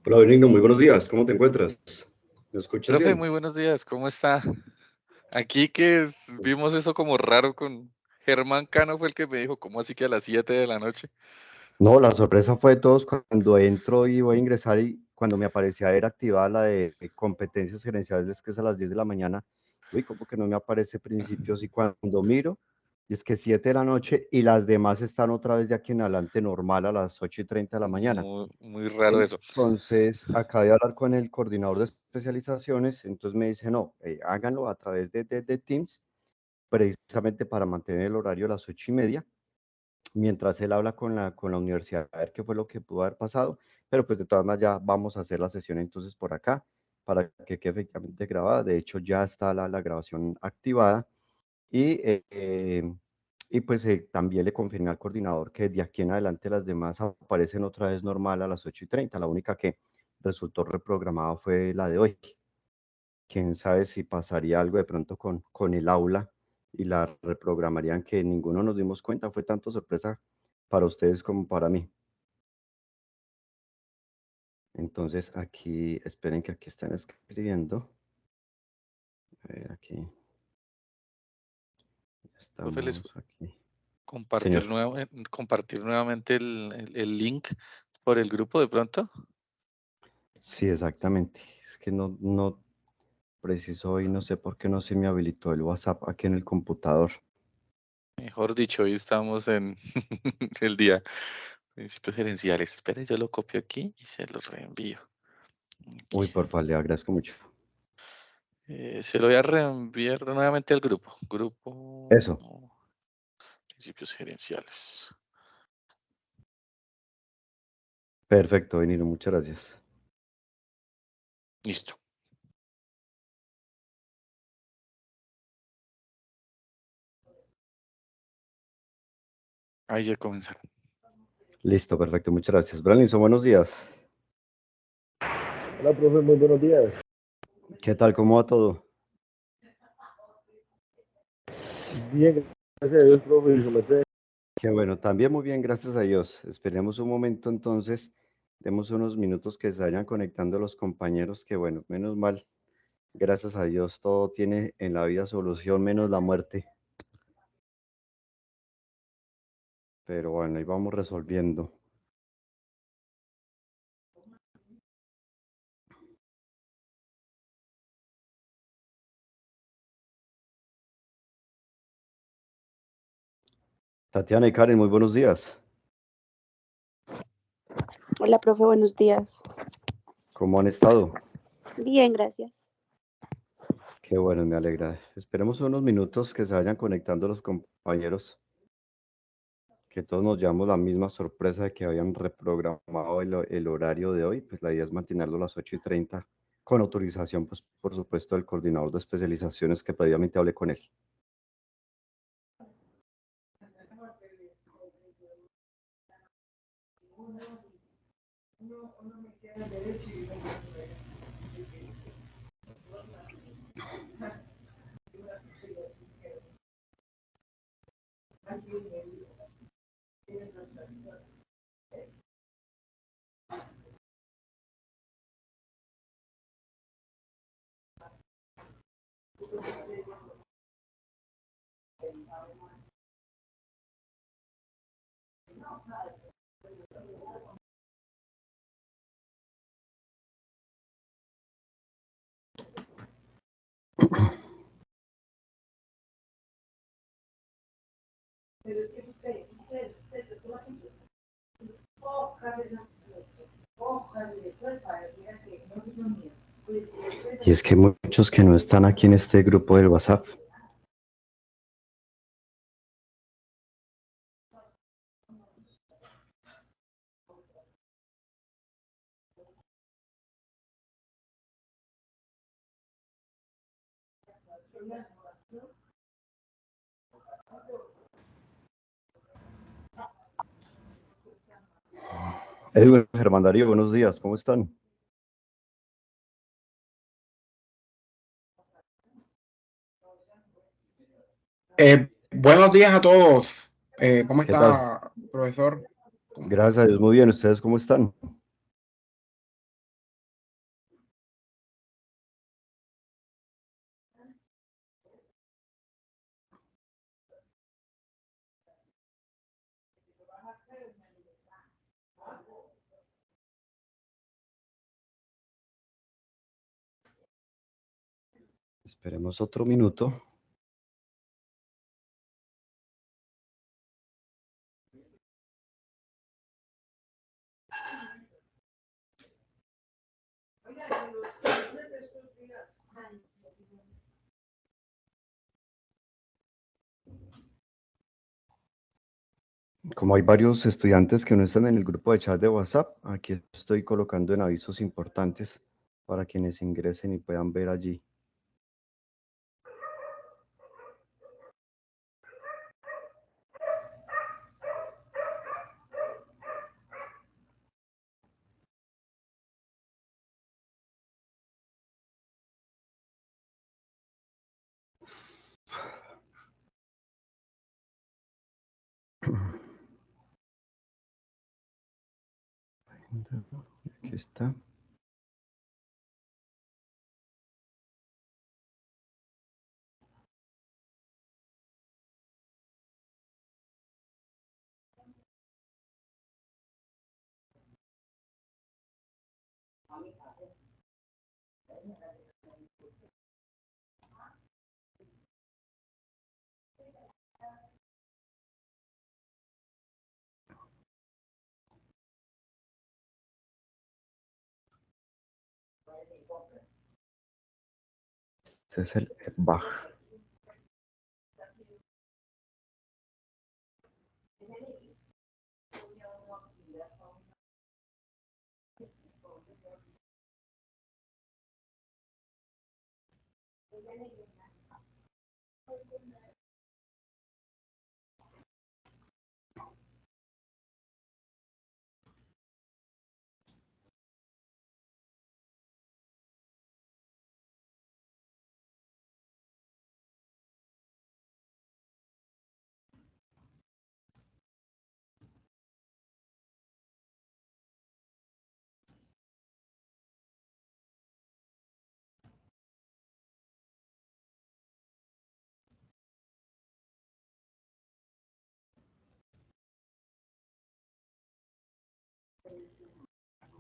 Hola Benigno, muy buenos días, ¿cómo te encuentras? ¿Me escuchas Profe, bien? muy buenos días, ¿cómo está? Aquí que vimos eso como raro con Germán Cano fue el que me dijo, ¿cómo así que a las 7 de la noche? No, la sorpresa fue de todos cuando entro y voy a ingresar y cuando me aparecía era activada la de competencias gerenciales que es a las 10 de la mañana. Uy, como que no me aparece principios y cuando miro, y es que 7 de la noche y las demás están otra vez de aquí en adelante normal a las 8:30 de la mañana. Muy raro eso. Entonces, acabé de hablar con el coordinador de especializaciones, entonces me dice, no, háganlo a través de Teams, precisamente para mantener el horario a las 8:30 mientras él habla con la universidad, a ver qué fue lo que pudo haber pasado, pero pues de todas maneras ya vamos a hacer la sesión entonces por acá, para que quede efectivamente grabada. De hecho, ya está la grabación activada y, y pues también le confirmé al coordinador que de aquí en adelante las demás aparecen otra vez normal a las 8:30. La única que resultó reprogramada fue la de hoy. Quién sabe si pasaría algo de pronto con el aula y la reprogramarían, que ninguno nos dimos cuenta. Fue tanto sorpresa para ustedes como para mí. Entonces aquí, esperen que aquí están escribiendo. A ver, aquí Profe, les estamos aquí. compartir, Señor, compartir nuevamente el link por el grupo de pronto. sí, exactamente. Es que no preciso hoy, no sé por qué no se me habilitó el WhatsApp aquí en el computador. Mejor dicho, hoy estamos en el día principios gerenciales. Espere, yo lo copio aquí y se los reenvío. Aquí. Uy, por favor, le agradezco mucho. Se lo voy a reenviar nuevamente al grupo. Grupo Eso, principios gerenciales. perfecto, Benito, muchas gracias. Listo. Ahí ya comenzaron. Listo, perfecto, muchas gracias. Branlinson, buenos días. Hola, profe, muy buenos días. ¿Qué tal? ¿Cómo va todo? Bien, gracias a Dios, profe, y su merced. Qué bueno, también muy bien, gracias a Dios. Esperemos un momento entonces, demos unos minutos que se vayan conectando los compañeros, que bueno, menos mal, gracias a Dios, todo tiene en la vida solución menos la muerte. Pero bueno, ahí vamos resolviendo. Tatiana y Karen, muy buenos días. Hola, profe, buenos días. ¿Cómo han estado? Bien, gracias. Qué bueno, me alegra. Esperemos unos minutos que se vayan conectando los compañeros, que todos nos llevamos la misma sorpresa de que habían reprogramado el horario de hoy. Pues la idea es mantenerlo a las 8:30 con autorización, pues por supuesto, del coordinador de especializaciones que previamente hablé con él. Y es que muchos que no están aquí en este grupo del WhatsApp. Edwin, Germán Darío, buenos días, ¿cómo están? Buenos días a todos. ¿Cómo ¿Qué tal? está, profesor? Gracias a Dios, muy bien. ¿Ustedes cómo están? Esperemos otro minuto. Como hay varios estudiantes que no están en el grupo de chat de WhatsApp, aquí estoy colocando en avisos importantes para quienes ingresen y puedan ver allí. Aquí está. Este es el Bach.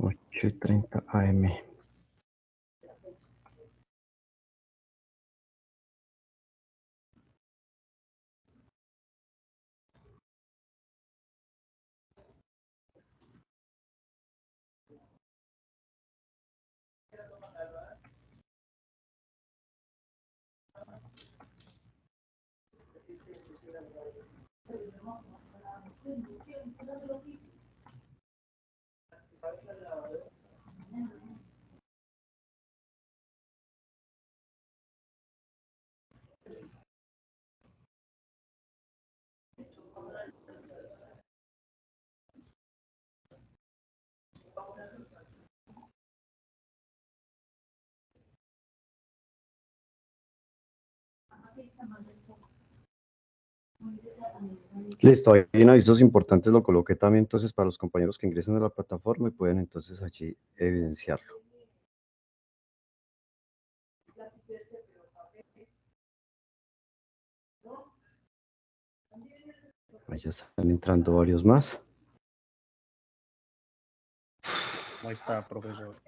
Ocho y 30 AM. Listo, ahí en avisos importantes lo coloqué también entonces para los compañeros que ingresen a la plataforma y pueden entonces allí evidenciarlo. Ahí ya están entrando varios más. ¿Cómo está, profesor?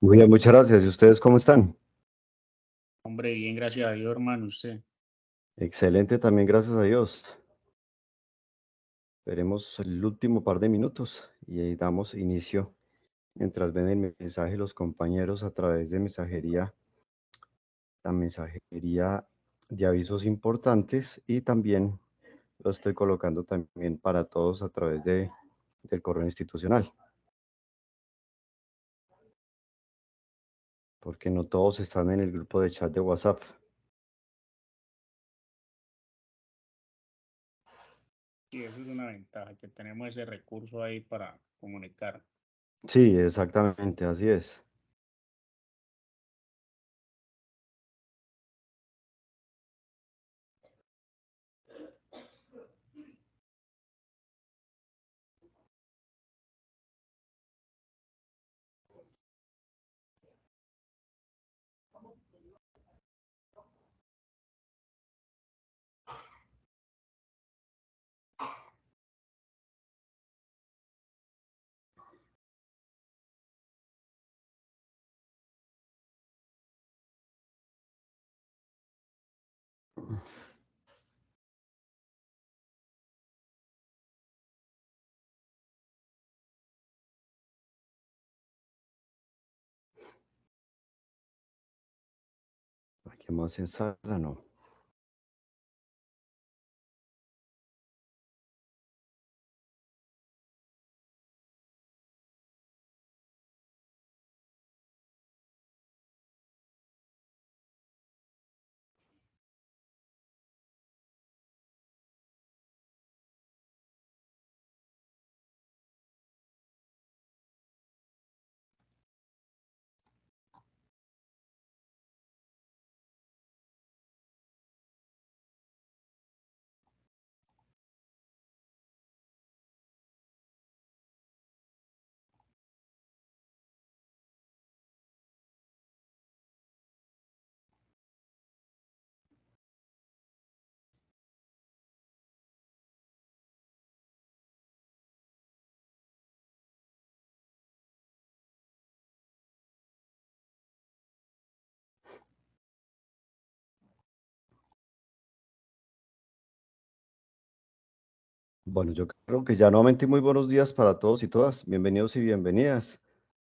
Muy bien, muchas gracias. ¿Y ustedes cómo están? Hombre, bien, gracias a Dios, hermano, usted. Excelente también, gracias a Dios. Veremos el último par de minutos y ahí damos inicio mientras ven el mensaje los compañeros a través de mensajería, la mensajería de avisos importantes y también lo estoy colocando también para todos a través del correo institucional. Porque no todos están en el grupo de chat de WhatsApp. Y eso es una ventaja, que tenemos ese recurso ahí para comunicar. Sí, exactamente, así es. ¿Qué más en sala? No. Bueno, yo creo que ya nuevamente muy buenos días para todos y todas. Bienvenidos y bienvenidas.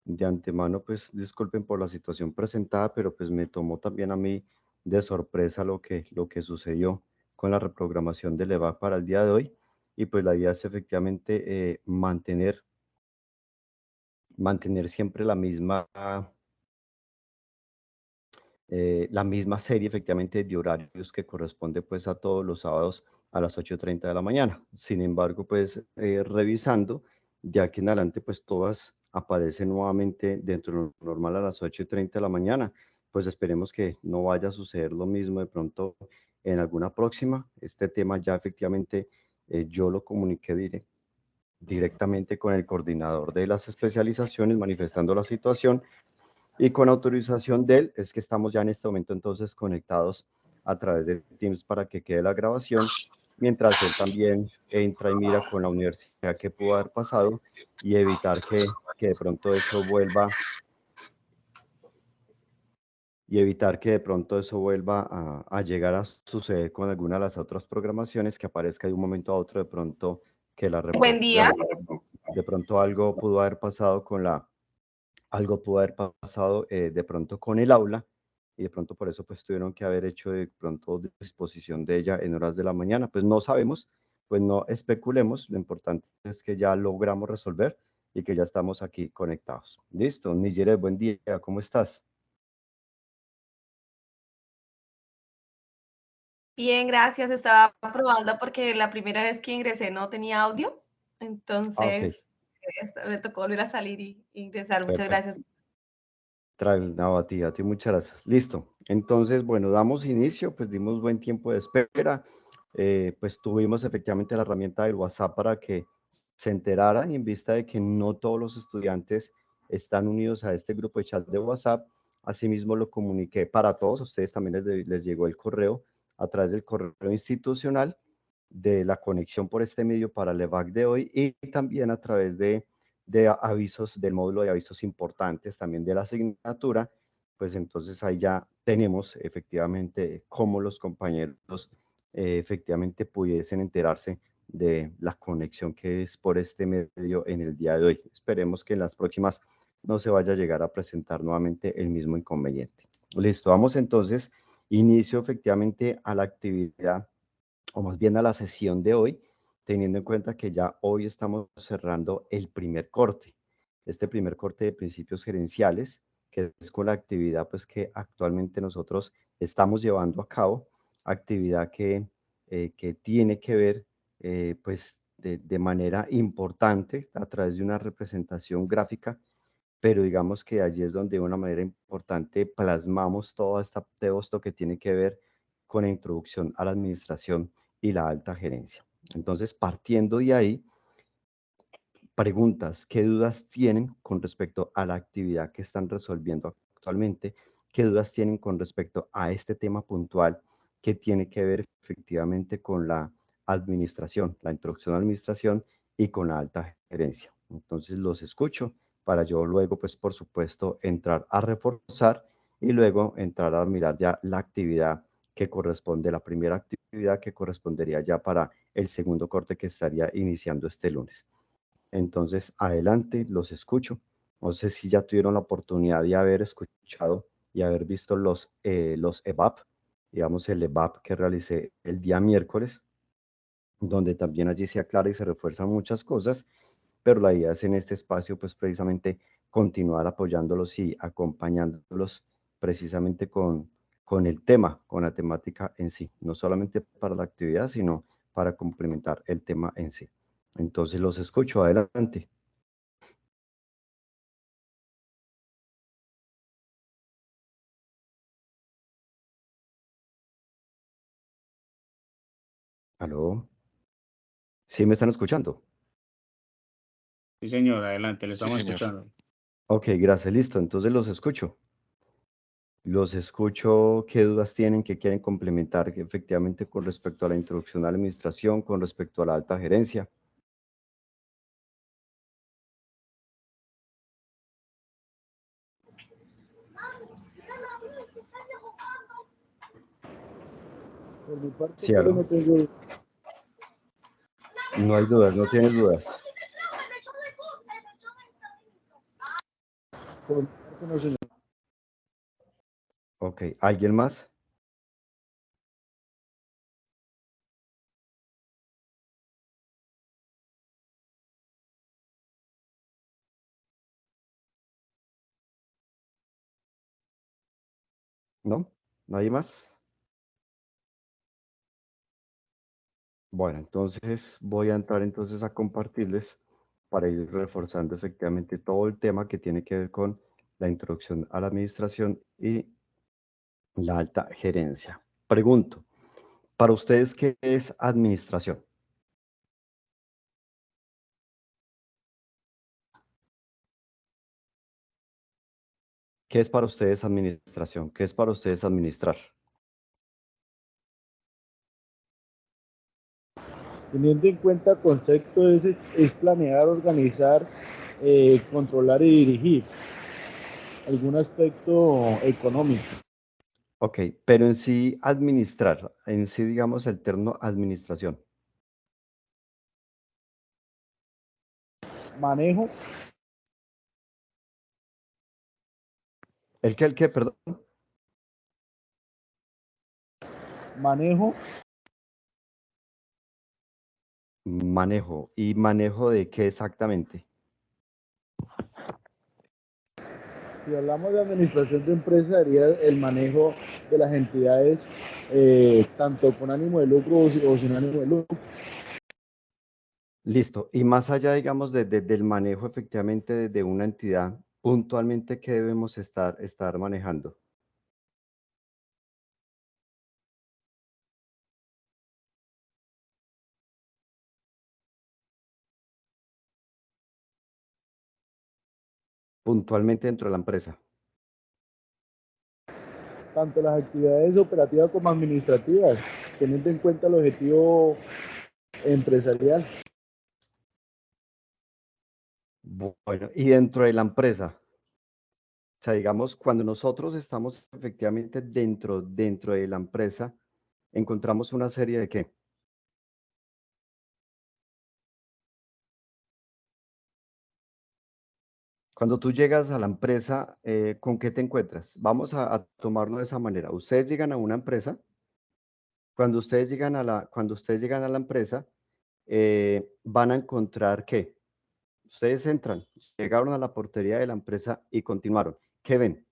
De antemano, pues disculpen por la situación presentada, pero pues me tomó también a mí de sorpresa lo que sucedió con la reprogramación del EVAC para el día de hoy. Y pues la idea es efectivamente mantener siempre la misma serie efectivamente de horarios que corresponde pues a todos los sábados a las 8:30 de la mañana. Sin embargo, pues revisando, de aquí en adelante pues todas aparecen nuevamente dentro de lo normal a las 8:30 de la mañana. Pues esperemos que no vaya a suceder lo mismo de pronto en alguna próxima. Este tema ya efectivamente yo lo comuniqué directamente con el coordinador de las especializaciones manifestando la situación y con autorización de él es que estamos ya en este momento entonces conectados a través de Teams para que quede la grabación, mientras él también entra y mira con la universidad que pudo haber pasado y evitar que de pronto eso vuelva a llegar a suceder con alguna de las otras programaciones que aparezca de un momento a otro de pronto que la Buen día. de pronto algo pudo haber pasado de pronto con el aula y de pronto por eso pues tuvieron que haber hecho de pronto disposición de ella en horas de la mañana. Pues no sabemos, pues no especulemos, lo importante es que ya logramos resolver y que ya estamos aquí conectados. Listo, Nigeret, buen día, ¿cómo estás? Bien, gracias. Estaba probando porque la primera vez que ingresé no tenía audio, Ok, entonces me tocó volver a salir y ingresar. Muchas perfecto. gracias. No, a ti muchas gracias. Listo. Entonces, bueno, damos inicio, pues dimos buen tiempo de espera. Pues tuvimos efectivamente la herramienta del WhatsApp para que se enteraran y en vista de que no todos los estudiantes están unidos a este grupo de chat de WhatsApp, asimismo lo comuniqué para todos. A ustedes también les llegó el correo a través del correo institucional de la conexión por este medio para el EVAC de hoy y también a través de avisos del módulo de avisos importantes también de la asignatura, pues entonces ahí ya tenemos efectivamente cómo los compañeros efectivamente pudiesen enterarse de la conexión que es por este medio en el día de hoy. Esperemos que en las próximas no se vaya a llegar a presentar nuevamente el mismo inconveniente. Listo, vamos entonces, inicio efectivamente a la actividad o más bien a la sesión de hoy, teniendo en cuenta que ya hoy estamos cerrando el primer corte, este primer corte de principios gerenciales, que es con la actividad pues que actualmente nosotros estamos llevando a cabo, actividad que tiene que ver pues de manera importante a través de una representación gráfica, pero digamos que allí es donde de una manera importante plasmamos todo esto que tiene que ver con la introducción a la administración y la alta gerencia. Entonces, partiendo de ahí, preguntas, ¿qué dudas tienen con respecto a la actividad que están resolviendo actualmente? ¿Qué dudas tienen con respecto a este tema puntual que tiene que ver efectivamente con la administración, la introducción a la administración y con la alta gerencia? Entonces los escucho para yo luego, pues por supuesto, entrar a reforzar y luego entrar a mirar ya la actividad que corresponde a la primera actividad que correspondería ya para el segundo corte que estaría iniciando este lunes. Entonces, adelante, los escucho. No sé si ya tuvieron la oportunidad de haber escuchado y haber visto los EVAP, digamos el EVAP que realicé el día miércoles, donde también allí se aclara y se refuerzan muchas cosas, pero la idea es en este espacio, pues precisamente continuar apoyándolos y acompañándolos precisamente con el tema, con la temática en sí, no solamente para la actividad, sino para complementar el tema en sí. Entonces los escucho, adelante. ¿Aló? ¿Sí me están escuchando? Sí, señor, adelante, le Sí, estamos señor. escuchando. Ok, gracias, listo. Entonces los escucho. Los escucho, qué dudas tienen, qué quieren complementar efectivamente con respecto a la introducción a la administración, con respecto a la alta gerencia. Por mi parte, Sí, solo ¿aló? no tengo. No hay dudas, no tienes dudas. Por mi parte, no, señor. Ok, ¿alguien más? ¿No? ¿Nadie más? Bueno, entonces voy a entrar entonces a compartirles para ir reforzando efectivamente todo el tema que tiene que ver con la introducción a la administración y la alta gerencia. Pregunto, para ustedes, ¿qué es administración? ¿Qué es para ustedes administración? ¿Qué es para ustedes administrar? Teniendo en cuenta el concepto es planear, organizar, controlar y dirigir algún aspecto económico. Ok, pero en sí administrar, en sí digamos el término administración. Manejo, ¿El qué, perdón? manejo, Manejo. ¿Y manejo de qué exactamente? si hablamos de administración de empresa, sería el manejo de las entidades, tanto con ánimo de lucro o sin ánimo de lucro. Listo. Y más allá, digamos, del manejo efectivamente de una entidad, puntualmente, ¿qué debemos estar manejando? Puntualmente dentro de la empresa. Tanto las actividades operativas como administrativas, teniendo en cuenta el objetivo empresarial. Bueno, y dentro de la empresa, o sea, digamos, cuando nosotros estamos efectivamente dentro de la empresa, encontramos una serie de ¿qué? Cuando tú llegas a la empresa, ¿con qué te encuentras? Vamos a tomarlo de esa manera. Ustedes llegan a una empresa, cuando ustedes llegan a la empresa, van a encontrar ¿qué? Ustedes entran, llegaron a la portería de la empresa y continuaron. ¿Qué ven?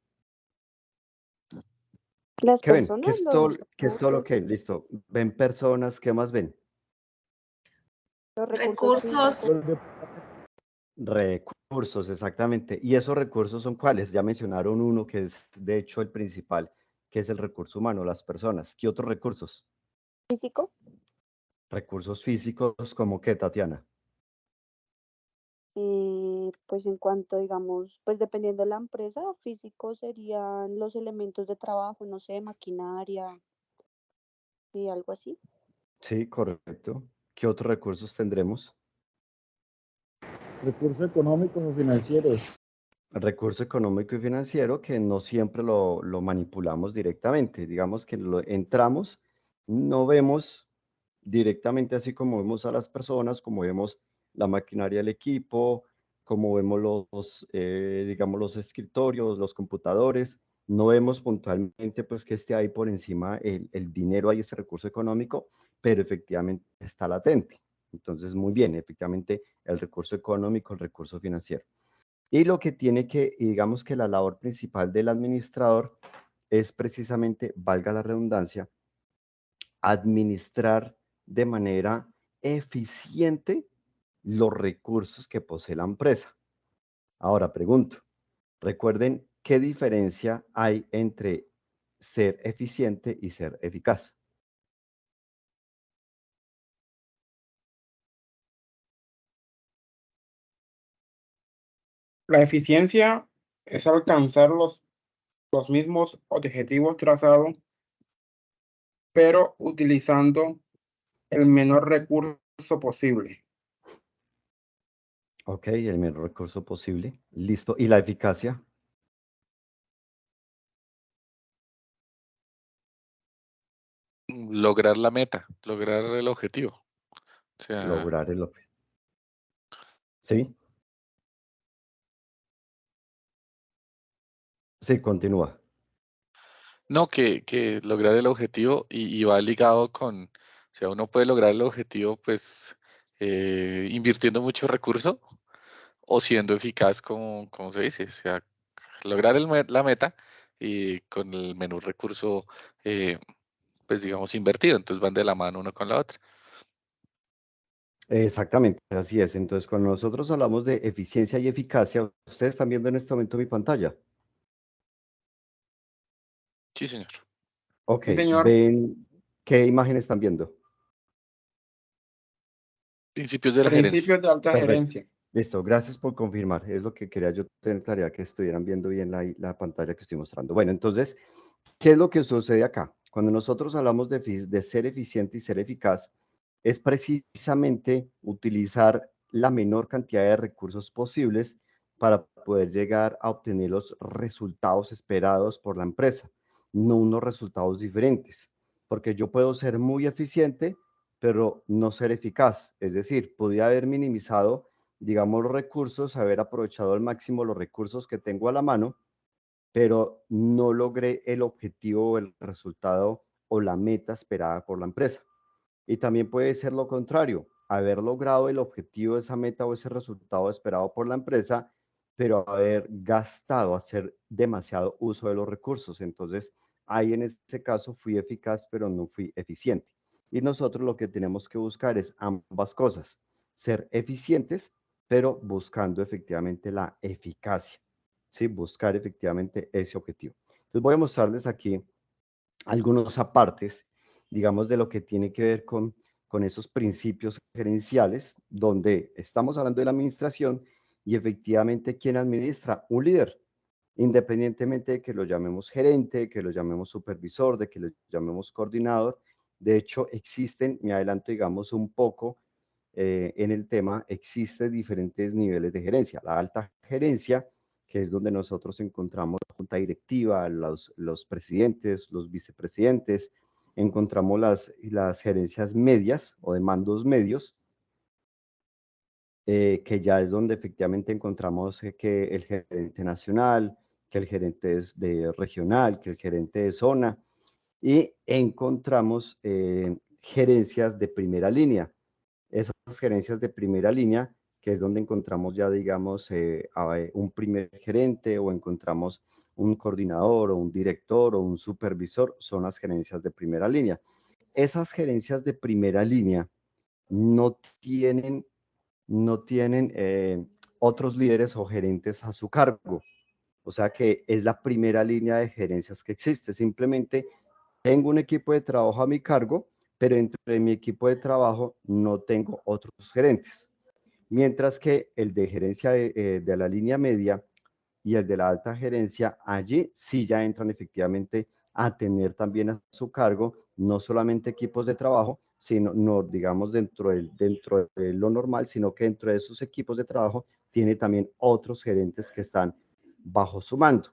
Las ¿Qué ven? personas, los Qué es todo lo que? recursos, Listo. Ven personas, ¿qué más ven? los recursos Recursos, físicos, Recursos, exactamente. ¿Y esos recursos son cuáles? Ya mencionaron uno que es, de hecho, el principal, que es el recurso humano, las personas. ¿Qué otros recursos? físico, Recursos físicos, ¿como qué, Tatiana? pues en cuanto, digamos, pues dependiendo de la empresa, físico serían los elementos de trabajo, no sé, maquinaria y algo así. Sí, correcto. ¿Qué otros recursos tendremos? Recursos económicos o financieros. recurso económico y financiero que no siempre lo manipulamos directamente. Digamos que entramos, no vemos directamente así como vemos a las personas, como vemos la maquinaria del equipo, como vemos digamos, los escritorios, los computadores. No vemos puntualmente pues que esté ahí por encima el dinero, ahí ese recurso económico, pero efectivamente está latente. Entonces, muy bien, efectivamente, el recurso económico, el recurso financiero. Y lo que tiene que, y digamos que la labor principal del administrador es precisamente, valga la redundancia, administrar de manera eficiente los recursos que posee la empresa. Ahora pregunto, recuerden qué diferencia hay entre ser eficiente y ser eficaz. La eficiencia es alcanzar los mismos objetivos trazados, pero utilizando el menor recurso posible. Ok, el menor recurso posible. Listo. ¿Y la eficacia? Lograr la meta, lograr el objetivo. O sea, Lograr el objetivo. ¿Sí? Sí, continúa. no, que lograr el objetivo y va ligado con, o sea, uno puede lograr el objetivo pues invirtiendo mucho recurso o siendo eficaz como se dice, o sea, lograr la meta y con el menor recurso, pues digamos, invertido, entonces van de la mano uno con la otra. Exactamente, así es. Entonces, cuando nosotros hablamos de eficiencia y eficacia, ustedes están viendo en este momento mi pantalla. Sí, señor. Ok, Sí, señor. ¿ven qué imagen están viendo? Principios de la gerencia. Principios de alta Perfecto. gerencia. Listo, gracias por confirmar. Es lo que quería yo tener claridad, que estuvieran viendo bien la pantalla que estoy mostrando. Bueno, entonces, ¿qué es lo que sucede acá? Cuando nosotros hablamos de ser eficiente y ser eficaz, es precisamente utilizar la menor cantidad de recursos posibles para poder llegar a obtener los resultados esperados por la empresa, no unos resultados diferentes, porque yo puedo ser muy eficiente, pero no ser eficaz. Es decir, podría haber minimizado, digamos, los recursos, haber aprovechado al máximo los recursos que tengo a la mano, pero no logré el objetivo o el resultado o la meta esperada por la empresa. Y también puede ser lo contrario, haber logrado el objetivo, esa meta o ese resultado esperado por la empresa, pero haber gastado, hacer demasiado uso de los recursos. Entonces, ahí en ese caso fui eficaz, pero no fui eficiente. Y nosotros lo que tenemos que buscar es ambas cosas, ser eficientes, pero buscando efectivamente la eficacia, ¿sí? Buscar efectivamente ese objetivo. Entonces, voy a mostrarles aquí algunos apartes, digamos, de lo que tiene que ver con esos principios gerenciales, donde estamos hablando de la administración y efectivamente quién administra, un líder, independientemente de que lo llamemos gerente, que lo llamemos supervisor, de que lo llamemos coordinador. De hecho, existen, me adelanto, digamos, un poco en el tema, existen diferentes niveles de gerencia. La alta gerencia, que es donde nosotros encontramos la junta directiva, los presidentes, los vicepresidentes, encontramos las gerencias medias o de mandos medios, que ya es donde efectivamente encontramos que el gerente nacional, que el gerente de regional, que el gerente de zona, y encontramos gerencias de primera línea. Esas gerencias de primera línea, que es donde encontramos ya, digamos, un primer gerente o encontramos un coordinador o un director o un supervisor, son las gerencias de primera línea. Esas gerencias de primera línea no tienen, no tienen otros líderes o gerentes a su cargo. O sea que es la primera línea de gerencias que existe. Simplemente tengo un equipo de trabajo a mi cargo, pero dentro de mi equipo de trabajo no tengo otros gerentes. Mientras que el de gerencia de la línea media y el de la alta gerencia, allí sí ya entran efectivamente a tener también a su cargo no solamente equipos de trabajo, sino, no digamos dentro de lo normal, sino que dentro de sus equipos de trabajo tiene también otros gerentes que están bajo su mando.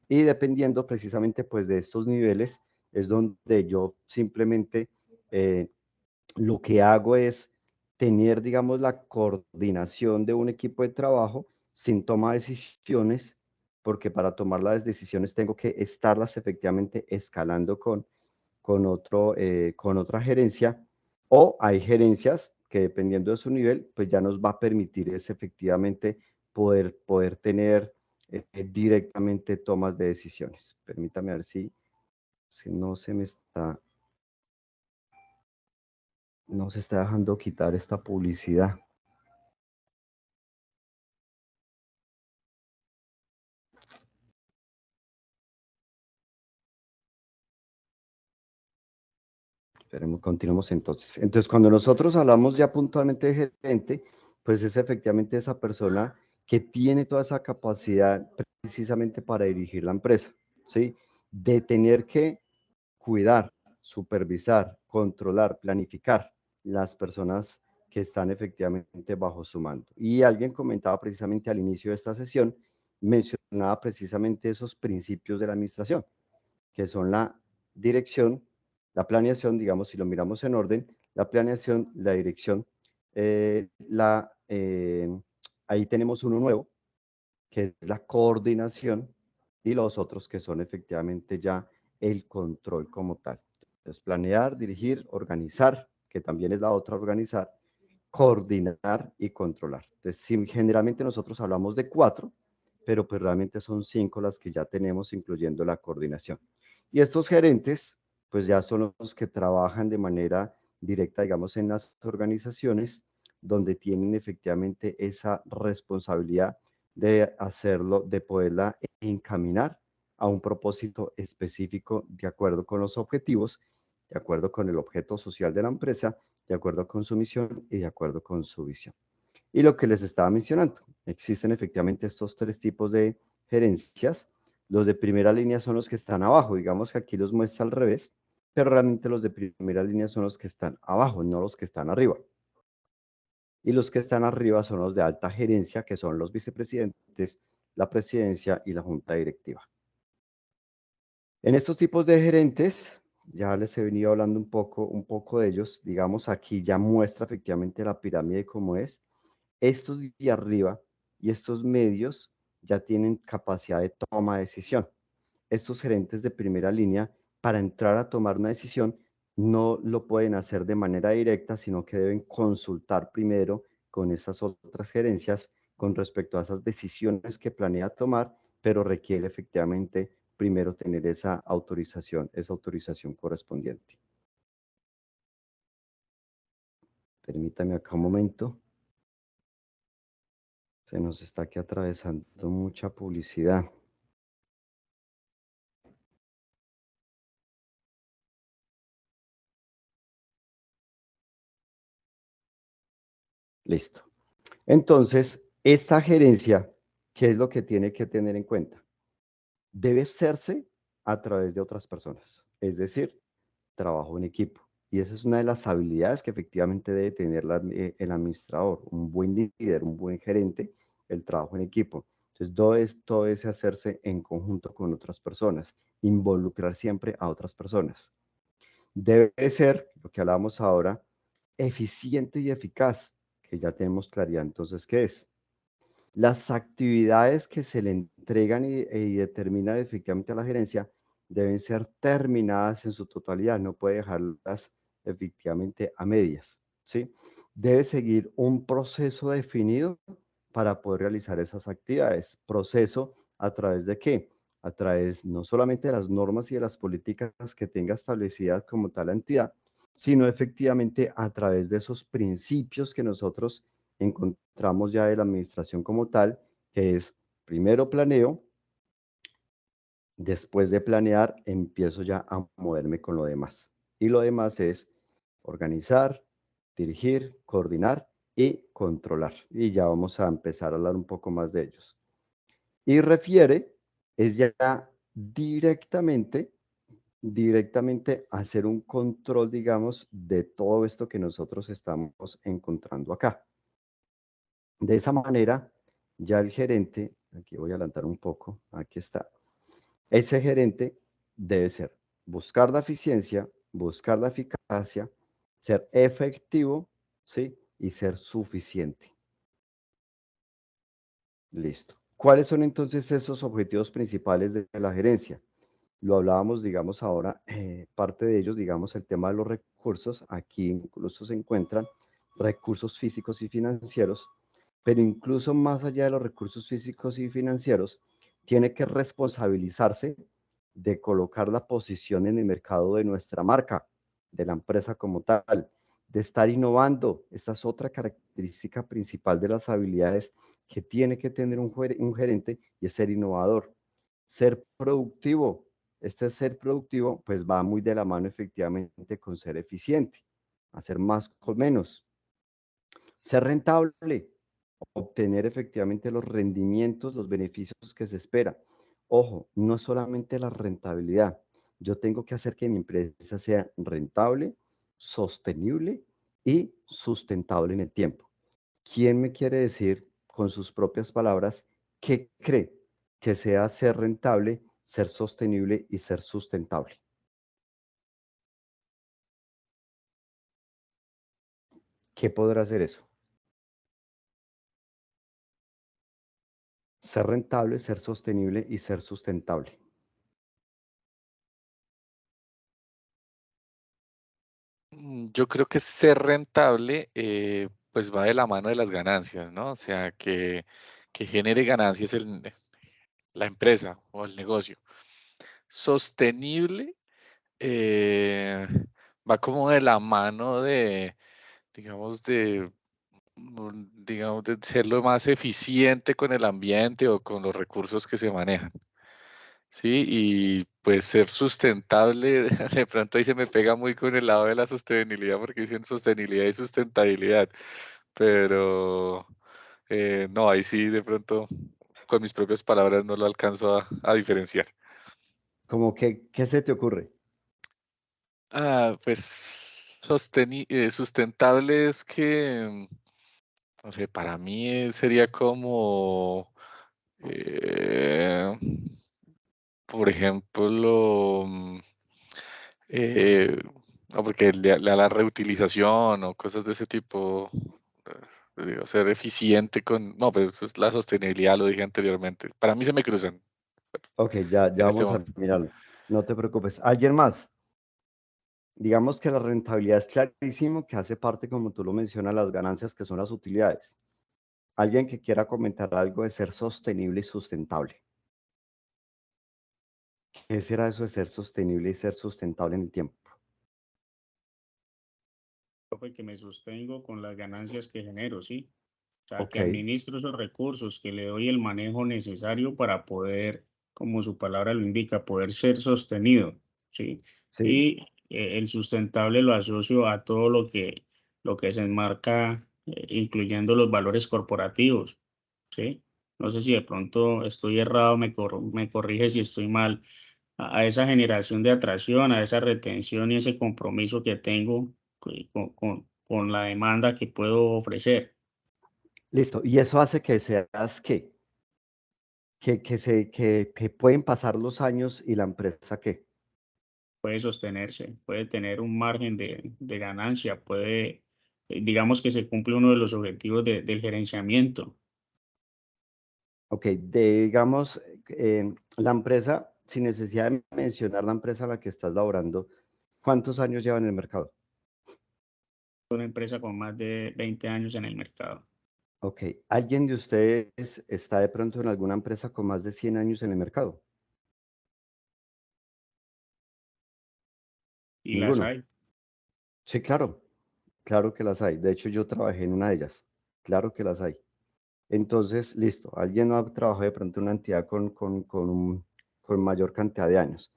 Y dependiendo precisamente pues de estos niveles, es donde yo simplemente lo que hago es tener, digamos, la coordinación de un equipo de trabajo sin toma de decisiones, porque para tomar las decisiones tengo que estarlas efectivamente escalando con otra gerencia, o hay gerencias que dependiendo de su nivel, pues ya nos va a permitir es efectivamente poder tener directamente tomas de decisiones. Permítame ver si no se está dejando quitar esta publicidad. Esperemos, continuemos entonces. Entonces, cuando nosotros hablamos ya puntualmente de gerente, pues es efectivamente esa persona que tiene toda esa capacidad precisamente para dirigir la empresa, ¿sí? De tener que cuidar, supervisar, controlar, planificar las personas que están efectivamente bajo su mando. Y alguien comentaba precisamente al inicio de esta sesión, mencionaba precisamente esos principios de la administración, que son la dirección, la planeación, digamos, si lo miramos en orden, la planeación, la dirección, ahí tenemos uno nuevo, que es la coordinación, y los otros que son efectivamente ya el control como tal. Entonces, planear, dirigir, organizar, que también es la otra, organizar, coordinar y controlar. Entonces, sí, generalmente nosotros hablamos de 4, pero pues realmente son 5 las que ya tenemos, incluyendo la coordinación. Y estos gerentes, pues ya son los que trabajan de manera directa, digamos, en las organizaciones, donde tienen efectivamente esa responsabilidad de hacerlo, de poderla encaminar a un propósito específico de acuerdo con los objetivos, de acuerdo con el objeto social de la empresa, de acuerdo con su misión y de acuerdo con su visión. Y lo que les estaba mencionando, existen efectivamente estos 3 tipos de gerencias. Los de primera línea son los que están abajo, digamos que aquí los muestra al revés, pero realmente los de primera línea son los que están abajo, no los que están arriba. Y los que están arriba son los de alta gerencia, que son los vicepresidentes, la presidencia y la junta directiva. En estos tipos de gerentes, ya les he venido hablando un poco de ellos, digamos aquí ya muestra efectivamente la pirámide como es. Estos de arriba y estos medios ya tienen capacidad de toma de decisión. Estos gerentes de primera línea, para entrar a tomar una decisión, no lo pueden hacer de manera directa, sino que deben consultar primero con esas otras gerencias con respecto a esas decisiones que planea tomar, pero requiere efectivamente primero tener esa autorización correspondiente. Permítame acá un momento. Se nos está aquí atravesando mucha publicidad. Listo. Entonces, esta gerencia, ¿qué es lo que tiene que tener en cuenta? Debe hacerse a través de otras personas, es decir, trabajo en equipo. Y esa es una de las habilidades que efectivamente debe tener el administrador, un buen líder, un buen gerente, el trabajo en equipo. Entonces, todo es hacerse en conjunto con otras personas, involucrar siempre a otras personas. Debe ser, lo que hablábamos ahora, eficiente y eficaz, que ya tenemos claridad entonces qué es. Las actividades que se le entregan y determinan efectivamente a la gerencia deben ser terminadas en su totalidad, no puede dejarlas efectivamente a medias, ¿sí? Debe seguir un proceso definido para poder realizar esas actividades. ¿Proceso a través de qué? A través no solamente de las normas y de las políticas que tenga establecidas como tal la entidad, sino efectivamente a través de esos principios que nosotros encontramos ya de la administración como tal, que es primero planeo, después de planear empiezo ya a moverme con lo demás. Y lo demás es organizar, dirigir, coordinar y controlar. Y ya vamos a empezar a hablar un poco más de ellos. Y refiere es ya directamente hacer un control, digamos, de todo esto que nosotros estamos encontrando acá. De esa manera, ya el gerente aquí voy a adelantar un poco, aquí está. Ese gerente debe ser buscar la eficiencia, buscar la eficacia, ser efectivo, ¿sí? Y ser suficiente. Listo. ¿Cuáles son entonces esos objetivos principales de la gerencia? Lo hablábamos, digamos, ahora, parte de ellos, digamos, el tema de los recursos. Aquí incluso se encuentran recursos físicos y financieros, pero incluso más allá de los recursos físicos y financieros, tiene que responsabilizarse de colocar la posición en el mercado de nuestra marca, de la empresa como tal, de estar innovando. Esta es otra característica principal de las habilidades que tiene que tener un gerente, y es ser innovador. Ser productivo. Este ser productivo pues va muy de la mano efectivamente con ser eficiente, hacer más con menos. Ser rentable, obtener efectivamente los rendimientos, los beneficios que se espera. Ojo, no es solamente la rentabilidad. Yo tengo que hacer que mi empresa sea rentable, sostenible y sustentable en el tiempo. ¿Quién me quiere decir con sus propias palabras qué cree que sea ser rentable, ser sostenible y ser sustentable? ¿Qué podrá hacer eso? Ser rentable, ser sostenible y ser sustentable. Yo creo que ser rentable, pues va de la mano de las ganancias, ¿no? O sea, que genere ganancias la empresa o el negocio. Sostenible, va como de la mano digamos, digamos, de ser lo más eficiente con el ambiente o con los recursos que se manejan. Sí, y pues ser sustentable, de pronto ahí se me pega muy con el lado de la sostenibilidad porque dicen sostenibilidad y sustentabilidad, pero no, ahí sí de pronto con mis propias palabras no lo alcanzo a diferenciar. ¿Cómo que, qué se te ocurre? Pues sustentable es que, no sé, para mí sería como, eh, por ejemplo, eh, no, porque le da la reutilización o cosas de ese tipo, digo, ser eficiente no, pues la sostenibilidad lo dije anteriormente. Para mí se me cruzan Ok, ya en este vamos a momento. mirarlo. No te preocupes. ¿Alguien más? Digamos que la rentabilidad es clarísimo que hace parte, como tú lo mencionas, las ganancias que son las utilidades. Alguien que quiera comentar algo de ser sostenible y sustentable. ¿Qué será eso de ser sostenible y ser sustentable en el tiempo? Profe, que me sostengo con las ganancias que genero, ¿sí? O sea, Ok, que administro esos recursos, que le doy el manejo necesario para poder, como su palabra lo indica, poder ser sostenido, ¿sí? sí. Y el sustentable lo asocio a todo lo que se enmarca, incluyendo los valores corporativos, ¿sí? No sé si de pronto estoy errado, me corrige si estoy mal, a esa generación de atracción, a esa retención y ese compromiso que tengo con la demanda que puedo ofrecer. Listo. Y eso hace que seas que pueden pasar los años y la empresa que. Puede sostenerse, puede tener un margen de ganancia, puede, digamos que se cumple uno de los objetivos del gerenciamiento. Ok, digamos, la empresa, sin necesidad de mencionar la empresa a la que estás laborando, ¿cuántos años lleva en el mercado? Una empresa con más de 20 años en el mercado Ok, ¿alguien de ustedes está de pronto en alguna empresa con más de 100 años en el mercado? y las ¿Ninguno? hay. Sí, claro, claro que las hay. De hecho, yo trabajé en una de ellas. Claro que las hay. Entonces, listo, alguien no ha trabajado de pronto en una entidad con mayor cantidad de años.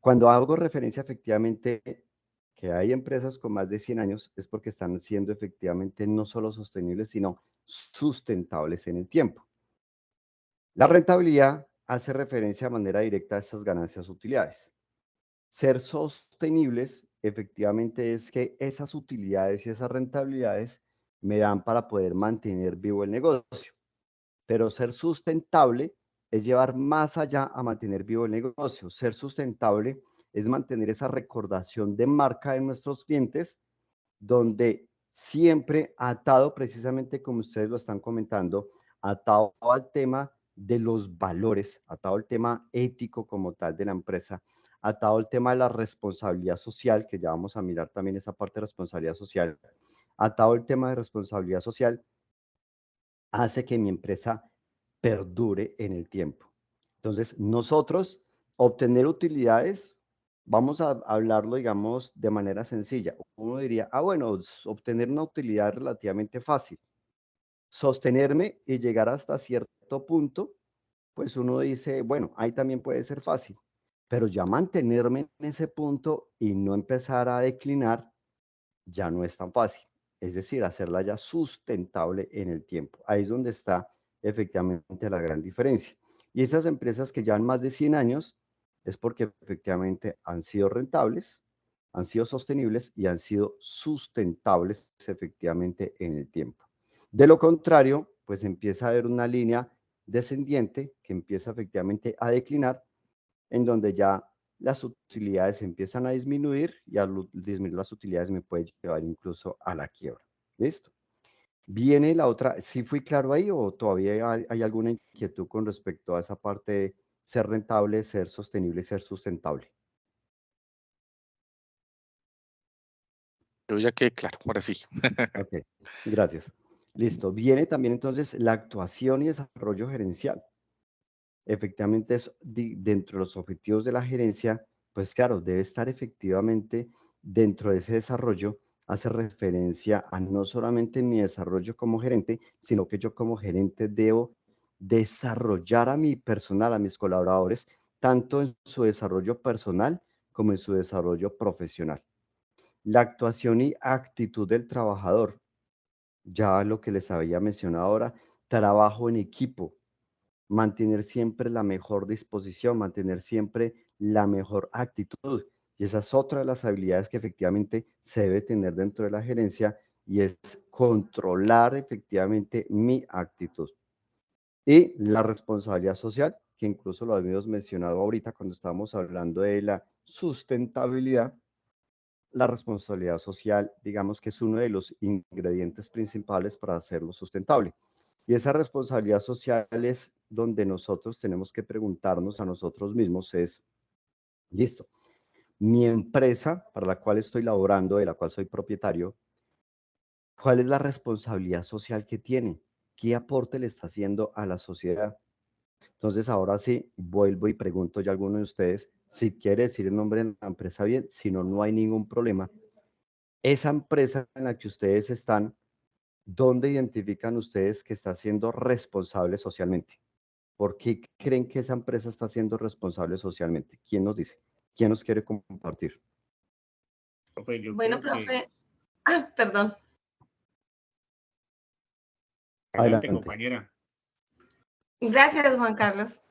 Cuando hago referencia efectivamente que hay empresas con más de 100 años, es porque están siendo efectivamente no solo sostenibles, sino sustentables en el tiempo. La rentabilidad hace referencia de manera directa a estas ganancias utilidades. Ser sostenibles efectivamente es que esas utilidades y esas rentabilidades me dan para poder mantener vivo el negocio. Pero ser sustentable es llevar más allá a mantener vivo el negocio. Ser sustentable es mantener esa recordación de marca de nuestros clientes, donde siempre atado, precisamente como ustedes lo están comentando, atado al tema de los valores, atado al tema ético como tal de la empresa, atado al tema de la responsabilidad social, que ya vamos a mirar también esa parte de responsabilidad social, atado al tema de responsabilidad social, hace que mi empresa perdure en el tiempo. Entonces, nosotros obtener utilidades, vamos a hablarlo, digamos, de manera sencilla. Uno diría, bueno, obtener una utilidad es relativamente fácil. Sostenerme y llegar hasta cierto punto, pues uno dice, bueno, ahí también puede ser fácil. Pero ya mantenerme en ese punto y no empezar a declinar, ya no es tan fácil. Es decir, hacerla ya sustentable en el tiempo. Ahí es donde está efectivamente la gran diferencia. Y esas empresas que llevan más de 100 años es porque efectivamente han sido rentables, han sido sostenibles y han sido sustentables efectivamente en el tiempo. De lo contrario, pues empieza a haber una línea descendiente que empieza efectivamente a declinar, en donde ya las utilidades empiezan a disminuir y al disminuir las utilidades me puede llevar incluso a la quiebra. ¿Listo? Viene la otra, ¿sí fui claro ahí o todavía hay alguna inquietud con respecto a esa parte de ser rentable, ser sostenible y ser sustentable? Yo ya quedé claro, ahora sí. Ok, gracias. Listo. Viene también entonces la actuación y desarrollo gerencial. Efectivamente, es dentro de los objetivos de la gerencia, pues claro, debe estar efectivamente dentro de ese desarrollo, hace referencia a no solamente mi desarrollo como gerente, sino que yo como gerente debo desarrollar a mi personal, a mis colaboradores, tanto en su desarrollo personal como en su desarrollo profesional. La actuación y actitud del trabajador, ya lo que les había mencionado ahora, trabajo en equipo, mantener siempre la mejor disposición, mantener siempre la mejor actitud. Y esa es otra de las habilidades que efectivamente se debe tener dentro de la gerencia y es controlar efectivamente mi actitud. Y la responsabilidad social, que incluso lo habíamos mencionado ahorita cuando estábamos hablando de la sustentabilidad. La responsabilidad social, digamos que es uno de los ingredientes principales para hacerlo sustentable. Y esa responsabilidad social es donde nosotros tenemos que preguntarnos a nosotros mismos es, listo, mi empresa para la cual estoy laborando, de la cual soy propietario, ¿cuál es la responsabilidad social que tiene? ¿Qué aporte le está haciendo a la sociedad? Entonces, ahora sí, vuelvo y pregunto ya a alguno de ustedes si quiere decir el nombre de la empresa bien, si no, no hay ningún problema. Esa empresa en la que ustedes están, ¿dónde identifican ustedes que está siendo responsable socialmente? ¿Por qué creen que esa empresa está siendo responsable socialmente? ¿Quién nos dice? ¿Quién nos quiere compartir? Profe, yo Bueno, creo que... profe, perdón. Adelante, Adelante. compañera. Gracias, Juan Carlos.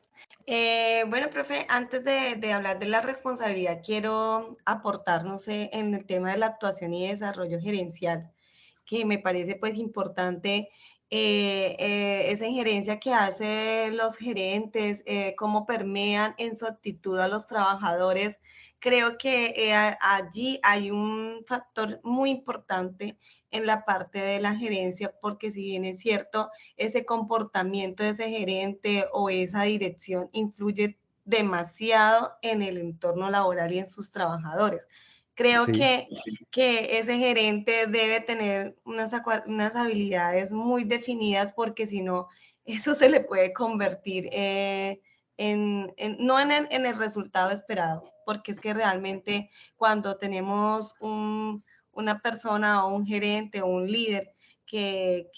Bueno, profe, antes de hablar de la responsabilidad, quiero aportar, no sé, en el tema de la actuación y desarrollo gerencial, que me parece pues importante esa injerencia que hacen los gerentes, cómo permean en su actitud a los trabajadores. Creo que allí hay un factor muy importante en la parte de la gerencia, porque si bien es cierto, ese comportamiento de ese gerente o esa dirección influye demasiado en el entorno laboral y en sus trabajadores. Creo Sí, que ese gerente debe tener unas habilidades muy definidas, porque si no, eso se le puede convertir no en el resultado esperado, porque es que realmente cuando tenemos una persona o un gerente o un líder que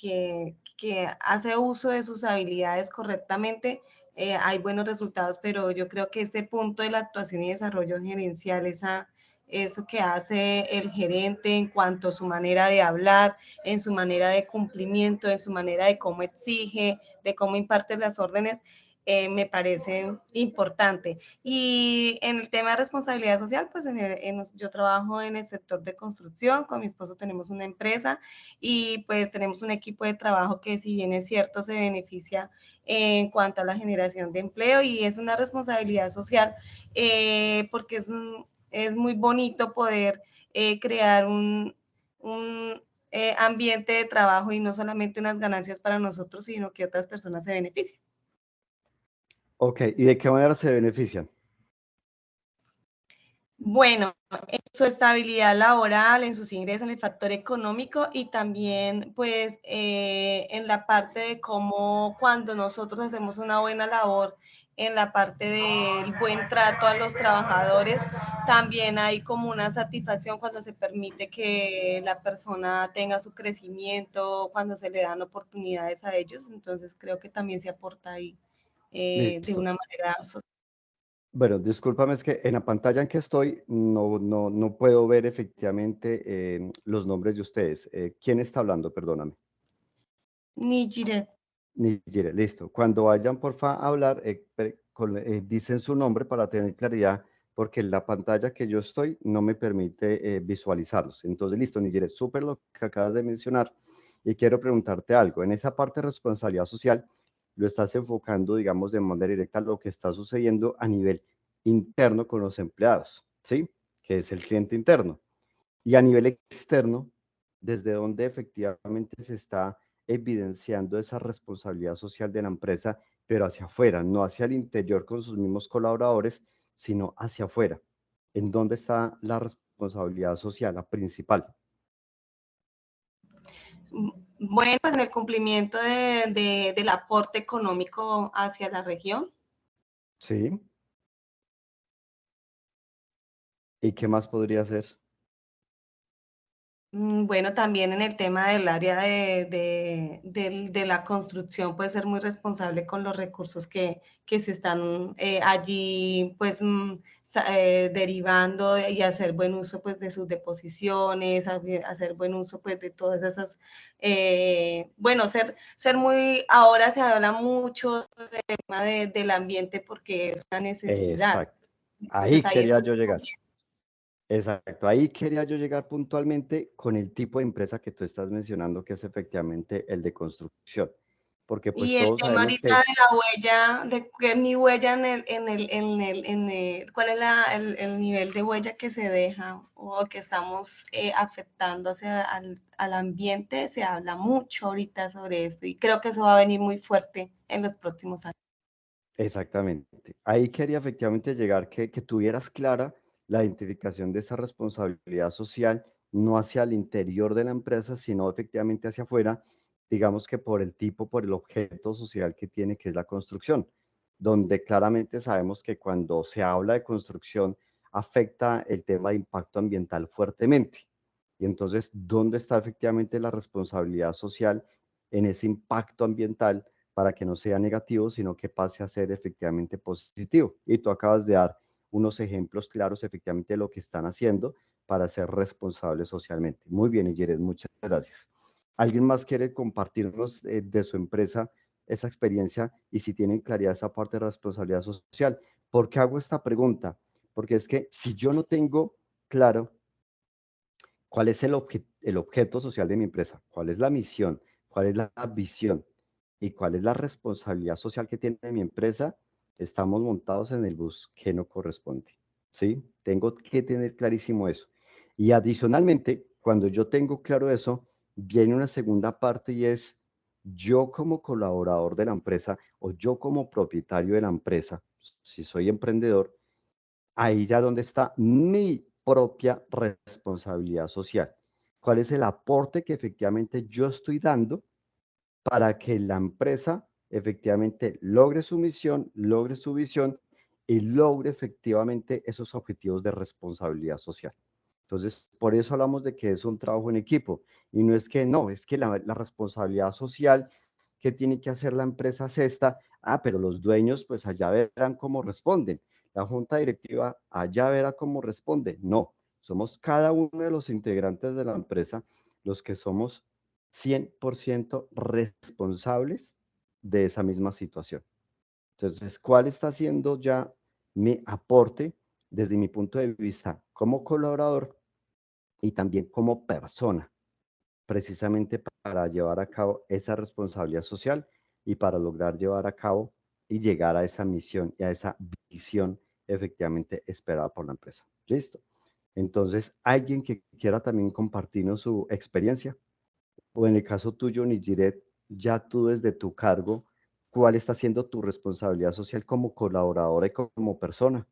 hace uso de sus habilidades correctamente, hay buenos resultados, pero yo creo que este punto de la actuación y desarrollo gerencial, eso que hace el gerente en cuanto a su manera de hablar, en su manera de cumplimiento, en su manera de cómo exige, de cómo imparte las órdenes, me parece importante. Y en el tema de responsabilidad social, pues yo trabajo en el sector de construcción, con mi esposo tenemos una empresa y pues tenemos un equipo de trabajo que, si bien es cierto, se beneficia en cuanto a la generación de empleo, y es una responsabilidad social porque es muy bonito poder crear un ambiente de trabajo y no solamente unas ganancias para nosotros, sino que otras personas se beneficien. Ok, ¿y de qué manera se benefician? Bueno, en su estabilidad laboral, en sus ingresos, en el factor económico, y también pues en la parte de cómo, cuando nosotros hacemos una buena labor en la parte del buen trato a los trabajadores, también hay como una satisfacción cuando se permite que la persona tenga su crecimiento, cuando se le dan oportunidades a ellos. Entonces creo que también se aporta ahí de Listo. una manera social. Bueno, discúlpame, es que en la pantalla en que estoy no puedo ver efectivamente los nombres de ustedes. ¿Quién está hablando? Perdóname. Nijire. Nigire, listo. Cuando vayan, porfa, a hablar, dicen su nombre para tener claridad, porque la pantalla que yo estoy no me permite visualizarlos. Entonces, listo, Nigire, súper lo que acabas de mencionar. Y quiero preguntarte algo. En esa parte de responsabilidad social, lo estás enfocando, digamos, de manera directa a lo que está sucediendo a nivel interno con los empleados, ¿sí? Que es el cliente interno. Y a nivel externo, desde donde efectivamente se está evidenciando esa responsabilidad social de la empresa, pero hacia afuera, no hacia el interior con sus mismos colaboradores, sino hacia afuera. ¿En dónde está la responsabilidad social, la principal? Bueno, pues en el cumplimiento del aporte económico hacia la región. Sí. ¿Y qué más podría ser? Bueno, también en el tema del área de la construcción, puede ser muy responsable con los recursos que se están allí, pues, derivando, y hacer buen uso, pues, de sus deposiciones, hacer buen uso, pues, de todas esas, bueno, ser muy, ahora se habla mucho del tema del ambiente porque es una necesidad. Exacto. Ahí Entonces, ahí es quería donde yo llegar. Exacto, ahí quería yo llegar puntualmente con el tipo de empresa que tú estás mencionando, que es efectivamente el de construcción, porque pues y el todos tema sabemos ahorita que de la huella, de que mi huella ¿cuál es el nivel de huella que se deja o que estamos afectando al ambiente? Se habla mucho ahorita sobre esto y creo que eso va a venir muy fuerte en los próximos años. exactamente. Ahí quería efectivamente llegar que tuvieras clara la identificación de esa responsabilidad social, no hacia el interior de la empresa, sino efectivamente hacia afuera, digamos que por el tipo, por el objeto social que tiene, que es la construcción, donde claramente sabemos que cuando se habla de construcción afecta el tema de impacto ambiental fuertemente. Y entonces, ¿dónde está efectivamente la responsabilidad social en ese impacto ambiental, para que no sea negativo, sino que pase a ser efectivamente positivo? Y tú acabas de dar unos ejemplos claros efectivamente de lo que están haciendo para ser responsables socialmente. Muy bien, Igeres, muchas gracias. ¿Alguien más quiere compartirnos de su empresa esa experiencia y si tienen claridad esa parte de responsabilidad social? ¿Por qué hago esta pregunta? Porque es que si yo no tengo claro cuál es el objeto social de mi empresa, cuál es la misión, cuál es la visión y cuál es la responsabilidad social que tiene mi empresa, estamos montados en el bus que no corresponde, ¿sí? Tengo que tener clarísimo eso. Y adicionalmente, cuando yo tengo claro eso, viene una segunda parte y es yo como colaborador de la empresa o yo como propietario de la empresa, si soy emprendedor, ahí ya donde está mi propia responsabilidad social. ¿Cuál es el aporte que efectivamente yo estoy dando para que la empresa efectivamente logre su misión, logre su visión y logre efectivamente esos objetivos de responsabilidad social? Entonces, por eso hablamos de que es un trabajo en equipo y no es que no, es que la responsabilidad social que tiene que hacer la empresa es esta, pero los dueños pues allá verán cómo responden, la junta directiva allá verá cómo responde. No, somos cada uno de los integrantes de la empresa los que somos 100% responsables de esa misma situación. Entonces, ¿cuál está siendo ya mi aporte desde mi punto de vista como colaborador y también como persona, precisamente para llevar a cabo esa responsabilidad social y para lograr llevar a cabo y llegar a esa misión y a esa visión efectivamente esperada por la empresa? ¿Listo? Entonces, alguien que quiera también compartirnos su experiencia, o en el caso tuyo, Nijiret, ya tú desde tu cargo, ¿cuál está siendo tu responsabilidad social como colaboradora y como persona?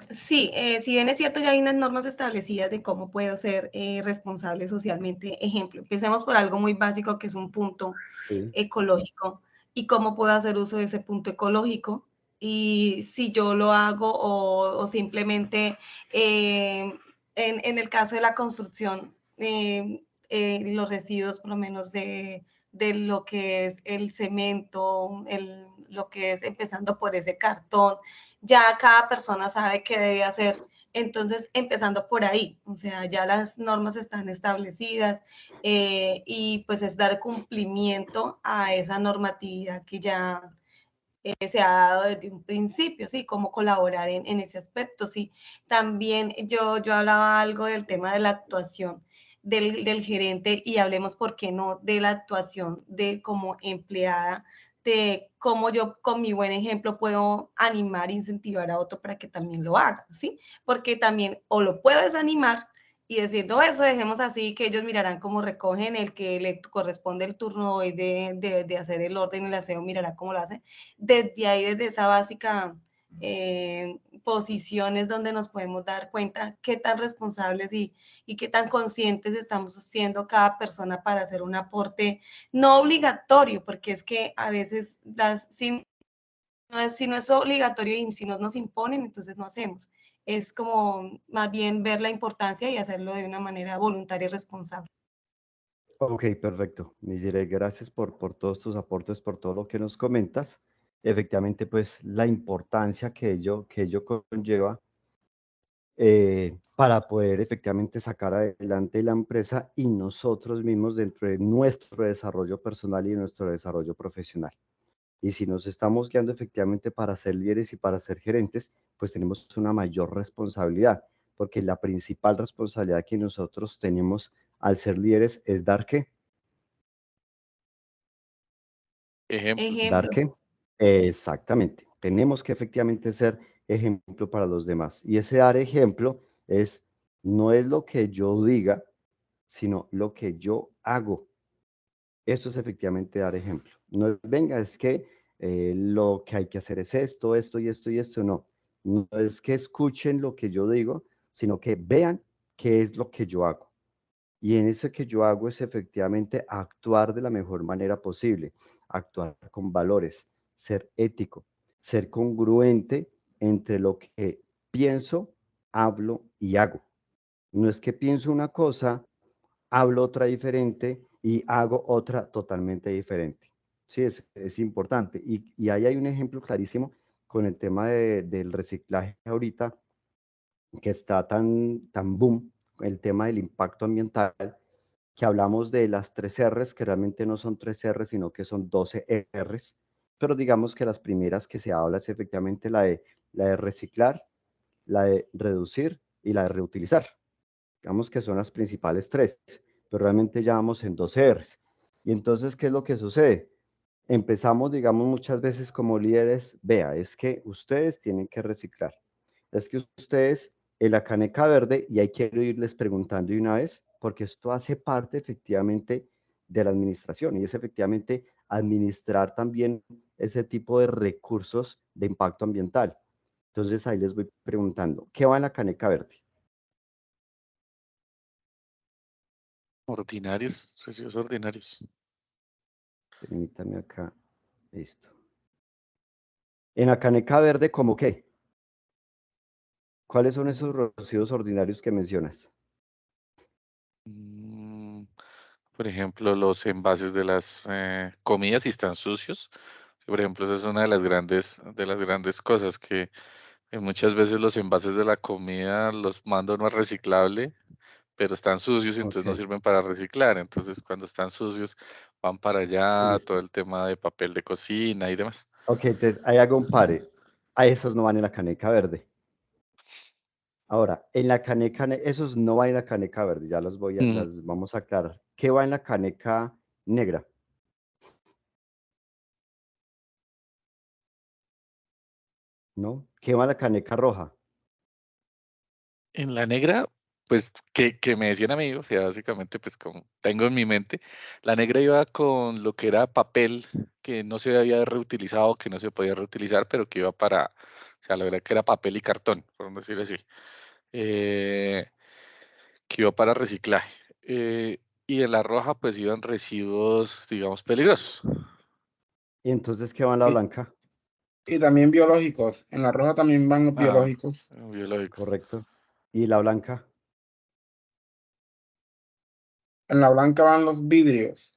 Sí, si bien es cierto, ya hay unas normas establecidas de cómo puedo ser responsable socialmente. Ejemplo, empecemos por algo muy básico que es un punto Sí. ecológico y cómo puedo hacer uso de ese punto ecológico y si yo lo hago o simplemente en el caso de la construcción, los residuos por lo menos de lo que es el cemento, lo que es empezando por ese cartón, ya cada persona sabe qué debe hacer. Entonces, empezando por ahí, o sea, ya las normas están establecidas y pues es dar cumplimiento a esa normatividad que ya se ha dado desde un principio, ¿sí? Cómo colaborar en ese aspecto, ¿sí? También yo hablaba algo del tema de la actuación del gerente y hablemos, ¿por qué no?, de la actuación de como empleada, de cómo yo con mi buen ejemplo puedo animar, incentivar a otro para que también lo haga, ¿sí? Porque también o lo puedo desanimar y decir, no, eso dejemos así, que ellos mirarán cómo recogen, el que le corresponde el turno hoy de hacer el orden, el aseo, mirará cómo lo hace. Desde ahí, desde esa básica posiciones donde nos podemos dar cuenta qué tan responsables y qué tan conscientes estamos siendo cada persona para hacer un aporte no obligatorio, porque es que a veces si no es obligatorio y si no nos imponen, entonces no hacemos. Es como más bien ver la importancia y hacerlo de una manera voluntaria y responsable. Ok, perfecto. Nijire, gracias por todos tus aportes, por todo lo que nos comentas. Efectivamente, pues la importancia que ello conlleva para poder efectivamente sacar adelante la empresa y nosotros mismos dentro de nuestro desarrollo personal y nuestro desarrollo profesional. Y si nos estamos guiando efectivamente para ser líderes y para ser gerentes, pues tenemos una mayor responsabilidad, porque la principal responsabilidad que nosotros tenemos al ser líderes es dar qué. Ejemplo. ¿Dar qué? Exactamente. Tenemos que efectivamente ser ejemplo para los demás. Y ese dar ejemplo no es lo que yo diga, sino lo que yo hago. Esto es efectivamente dar ejemplo. No es, venga, es que lo que hay que hacer es esto, esto y esto y esto. No, no es que escuchen lo que yo digo, sino que vean qué es lo que yo hago. Y en eso que yo hago es efectivamente actuar de la mejor manera posible, actuar con valores, ser ético, ser congruente entre lo que pienso, hablo y hago. No es que pienso una cosa, hablo otra diferente y hago otra totalmente diferente. Sí, es importante. Y ahí hay un ejemplo clarísimo con el tema del reciclaje ahorita, que está tan boom, el tema del impacto ambiental, que hablamos de las 3 R's, que realmente no son 3 R's, sino que son 12 R's, pero digamos que las primeras que se habla es efectivamente la de reciclar, la de reducir y la de reutilizar. Digamos que son las principales 3, pero realmente ya vamos en 12 R's. Y entonces, ¿qué es lo que sucede? Empezamos, digamos, muchas veces como líderes, vea, es que ustedes tienen que reciclar, es que ustedes en la caneca verde, y ahí quiero irles preguntando de una vez, porque esto hace parte efectivamente de la administración y es efectivamente administrar también ese tipo de recursos de impacto ambiental. Entonces ahí les voy preguntando, ¿qué va en la caneca verde? Ordinarios, residuos ordinarios. Permítame acá, listo. En la caneca verde, ¿cómo qué? ¿Cuáles son esos residuos ordinarios que mencionas? Mm, Por ejemplo, los envases de las comidas si están sucios. Por ejemplo, esa es una de las grandes cosas que muchas veces los envases de la comida los mando no a reciclable, pero están sucios y entonces no Ok, sirven para reciclar. Entonces, cuando están sucios, van para allá, todo listo. el tema de papel de cocina y demás. Ok, entonces ahí hago un pare. A esos no van en la caneca verde. Ahora, en la caneca, esos no van en la caneca verde, ya Mm, las vamos a aclarar. ¿Qué va en la caneca negra? ¿No? ¿Qué va en la caneca roja? En la negra, pues que me decían a mí, o sea, básicamente, pues como tengo en mi mente, la negra iba con lo que era papel que no se había reutilizado, que no se podía reutilizar, pero que iba para, o sea, la verdad que era papel y cartón, por decirlo así, eh, que iba para reciclaje. Y en la roja, pues iban residuos, digamos, peligrosos. Y entonces, ¿qué va en la Y, blanca? y también biológicos. En la roja también van los Ah, biológicos. biológicos. Correcto. ¿Y la blanca? En la blanca van los vidrios.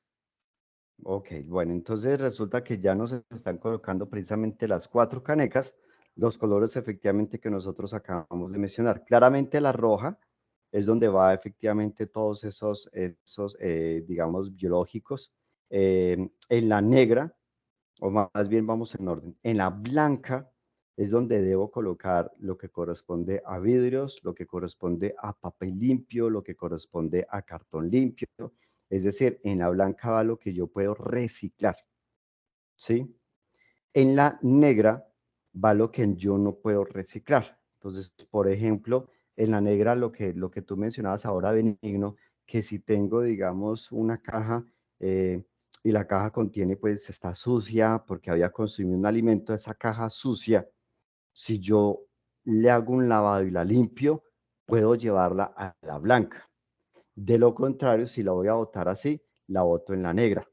Ok, bueno, entonces resulta que ya nos están colocando precisamente las 4 canecas, los colores efectivamente que nosotros acabamos de mencionar. Claramente la roja es donde va efectivamente todos esos digamos, biológicos. En la negra, o más bien vamos en orden, en la blanca es donde debo colocar lo que corresponde a vidrios, lo que corresponde a papel limpio, lo que corresponde a cartón limpio. Es decir, en la blanca va lo que yo puedo reciclar, ¿sí? En la negra va lo que yo no puedo reciclar. Entonces, por ejemplo, en la negra lo que tú mencionabas ahora, Benigno, que si tengo, digamos, una caja y la caja contiene, pues está sucia porque había consumido un alimento, esa caja sucia, si yo le hago un lavado y la limpio, puedo llevarla a la blanca. De lo contrario, si la voy a botar así, la boto en la negra.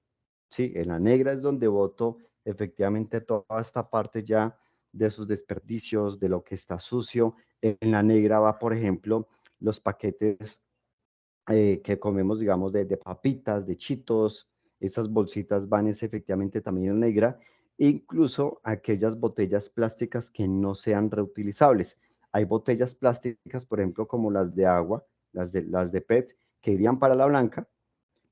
Sí, en la negra es donde boto efectivamente toda esta parte ya de sus desperdicios, de lo que está sucio. En la negra va, por ejemplo, los paquetes que comemos, digamos, de papitas, de chitos, esas bolsitas van es efectivamente también en negra, e incluso aquellas botellas plásticas que no sean reutilizables. Hay botellas plásticas, por ejemplo, como las de agua, las de PET, que irían para la blanca,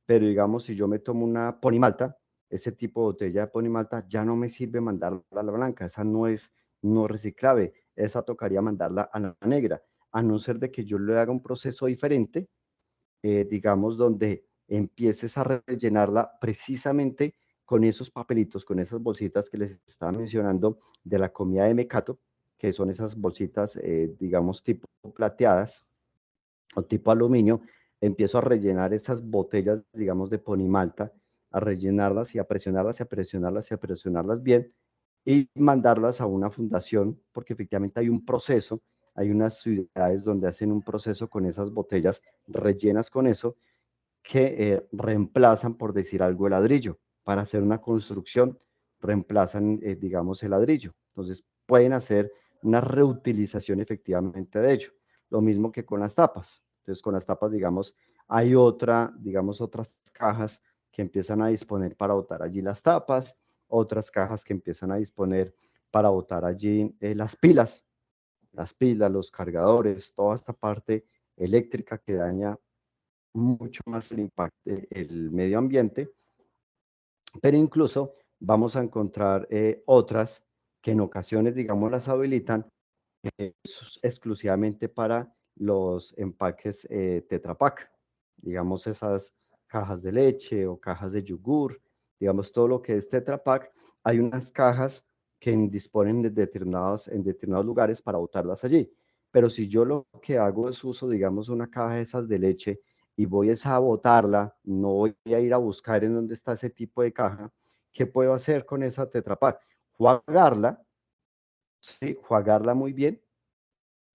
pero digamos, si yo me tomo una Ponimalta, ese tipo de botella de Ponimalta ya no me sirve mandarla a la blanca, esa no es reciclable, esa tocaría mandarla a la negra, a no ser de que yo le haga un proceso diferente, digamos, donde empieces a rellenarla precisamente con esos papelitos, con esas bolsitas que les estaba mencionando de la comida de Mecato, que son esas bolsitas, digamos, tipo plateadas o tipo aluminio, empiezo a rellenar esas botellas, digamos, de Ponimalta, a rellenarlas y a presionarlas y a presionarlas y a presionarlas bien y mandarlas a una fundación, porque efectivamente hay un proceso, hay unas ciudades donde hacen un proceso con esas botellas rellenas con eso, que reemplazan, por decir algo, el ladrillo. Para hacer una construcción, reemplazan, digamos, el ladrillo. Entonces, pueden hacer una reutilización efectivamente de ello. Lo mismo que con las tapas. Entonces, con las tapas, digamos, hay digamos, otras cajas que empiezan a disponer para botar allí las tapas, otras cajas que empiezan a disponer para botar allí las pilas, los cargadores, toda esta parte eléctrica que daña mucho más el impacto el medio ambiente, pero incluso vamos a encontrar otras que en ocasiones, digamos, las habilitan exclusivamente para los empaques Tetra Pak, digamos esas cajas de leche o cajas de yogur, digamos todo lo que es Tetra Pak, hay unas cajas que disponen en determinados lugares para botarlas allí. Pero si yo lo que hago es uso, digamos, una caja de esas de leche y voy a botarla, no voy a ir a buscar en dónde está ese tipo de caja, ¿qué puedo hacer con esa Tetra Pak? Jugarla, ¿sí? Jugarla muy bien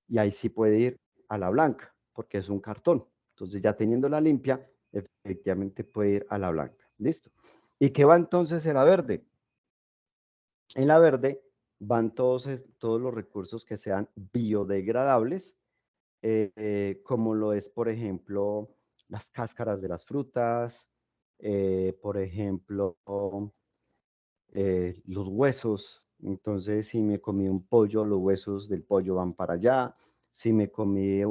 y ahí sí puede ir a la blanca, porque es un cartón. Entonces ya teniéndola limpia, efectivamente puede ir a la blanca. ¿Listo? ¿Y qué va entonces en la verde? En la verde van todos los recursos que sean biodegradables, como lo es, por ejemplo, las cáscaras de las frutas, por ejemplo, los huesos. Entonces, si me comí un pollo, los huesos del pollo van para allá. Si me comí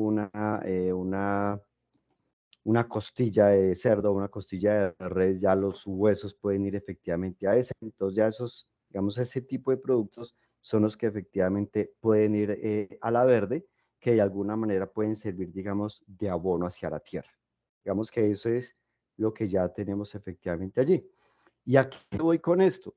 una costilla de cerdo, una costilla de res, ya los huesos pueden ir efectivamente a ese. Entonces ya esos, digamos, ese tipo de productos son los que efectivamente pueden ir a la verde, que de alguna manera pueden servir, digamos, de abono hacia la tierra. Digamos que eso es lo que ya tenemos efectivamente allí. ¿Y a qué voy con esto?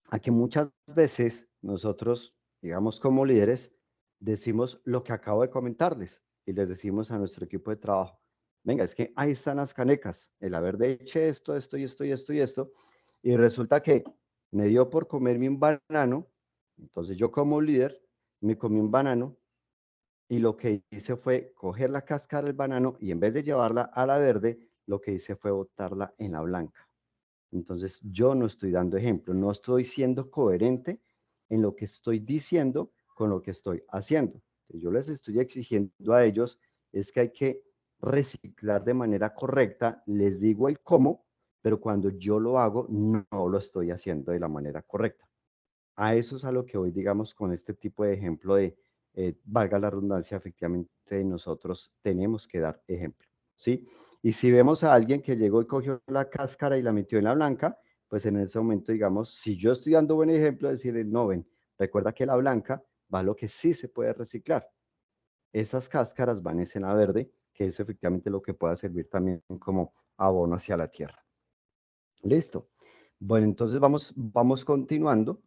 A que muchas veces nosotros, digamos, como líderes, decimos lo que acabo de comentarles y les decimos a nuestro equipo de trabajo, venga, es que ahí están las canecas, el haber de hecho esto, esto y esto y esto y esto, y resulta que me dio por comerme un banano, entonces yo como líder me comí un banano y lo que hice fue coger la cáscara del banano y en vez de llevarla a la verde, lo que hice fue botarla en la blanca. Entonces yo no estoy dando ejemplo, no estoy siendo coherente en lo que estoy diciendo con lo que estoy haciendo. Yo les estoy exigiendo a ellos es que hay que reciclar de manera correcta, les digo el cómo, pero cuando yo lo hago no lo estoy haciendo de la manera correcta. A eso es a lo que hoy, digamos, con este tipo de ejemplo de, valga la redundancia, efectivamente nosotros tenemos que dar ejemplo, ¿sí? Y si vemos a alguien que llegó y cogió la cáscara y la metió en la blanca, pues en ese momento, digamos, si yo estoy dando buen ejemplo, decirle, no, ven, recuerda que la blanca va a lo que sí se puede reciclar. Esas cáscaras van en la verde, que es efectivamente lo que pueda servir también como abono hacia la tierra. Listo. Bueno, entonces vamos continuando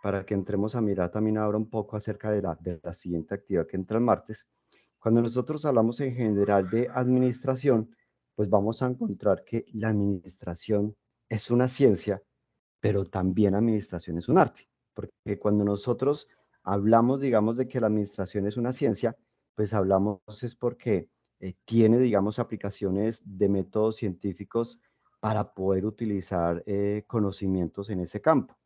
para que entremos a mirar también ahora un poco acerca de la siguiente actividad que entra el martes. Cuando nosotros hablamos en general de administración, pues vamos a encontrar que la administración es una ciencia, pero también administración es un arte, porque cuando nosotros hablamos, digamos, de que la administración es una ciencia, pues hablamos es porque tiene, digamos, aplicaciones de métodos científicos para poder utilizar conocimientos en ese campo.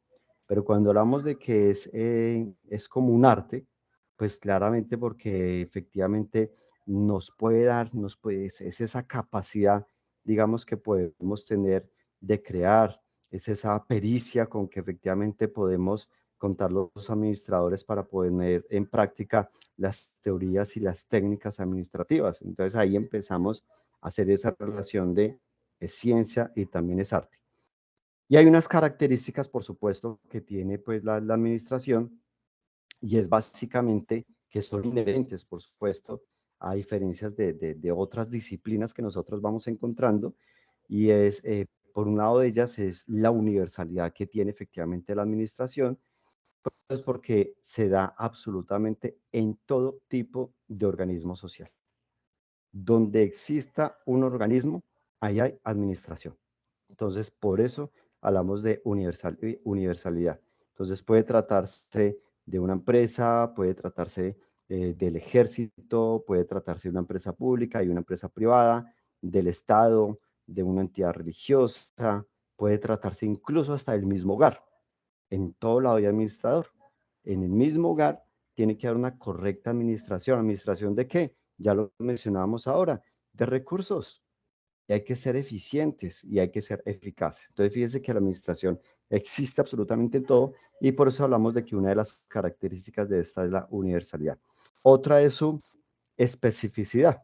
Pero cuando hablamos de que es como un arte, pues claramente porque efectivamente nos puede dar, es esa capacidad, digamos, que podemos tener de crear, es esa pericia con que efectivamente podemos contar los administradores para poner en práctica las teorías y las técnicas administrativas. Entonces ahí empezamos a hacer esa relación de ciencia y también es arte. Y hay unas características, por supuesto, que tiene pues la administración y es básicamente que son inherentes, por supuesto, a diferencias de otras disciplinas que nosotros vamos encontrando y es, por un lado de ellas, es la universalidad que tiene efectivamente la administración, pues porque se da absolutamente en todo tipo de organismo social. Donde exista un organismo, ahí hay administración. Entonces, por eso hablamos de universalidad. Entonces, puede tratarse de una empresa, puede tratarse del ejército, puede tratarse de una empresa pública y una empresa privada, del Estado, de una entidad religiosa, puede tratarse incluso hasta del mismo hogar. En todo lado hay administrador. En el mismo hogar tiene que haber una correcta administración. ¿Administración de qué? Ya lo mencionábamos ahora, de recursos. Y hay que ser eficientes y hay que ser eficaces. Entonces, fíjense que la administración existe absolutamente en todo y por eso hablamos de que una de las características de esta es la universalidad. Otra es su especificidad.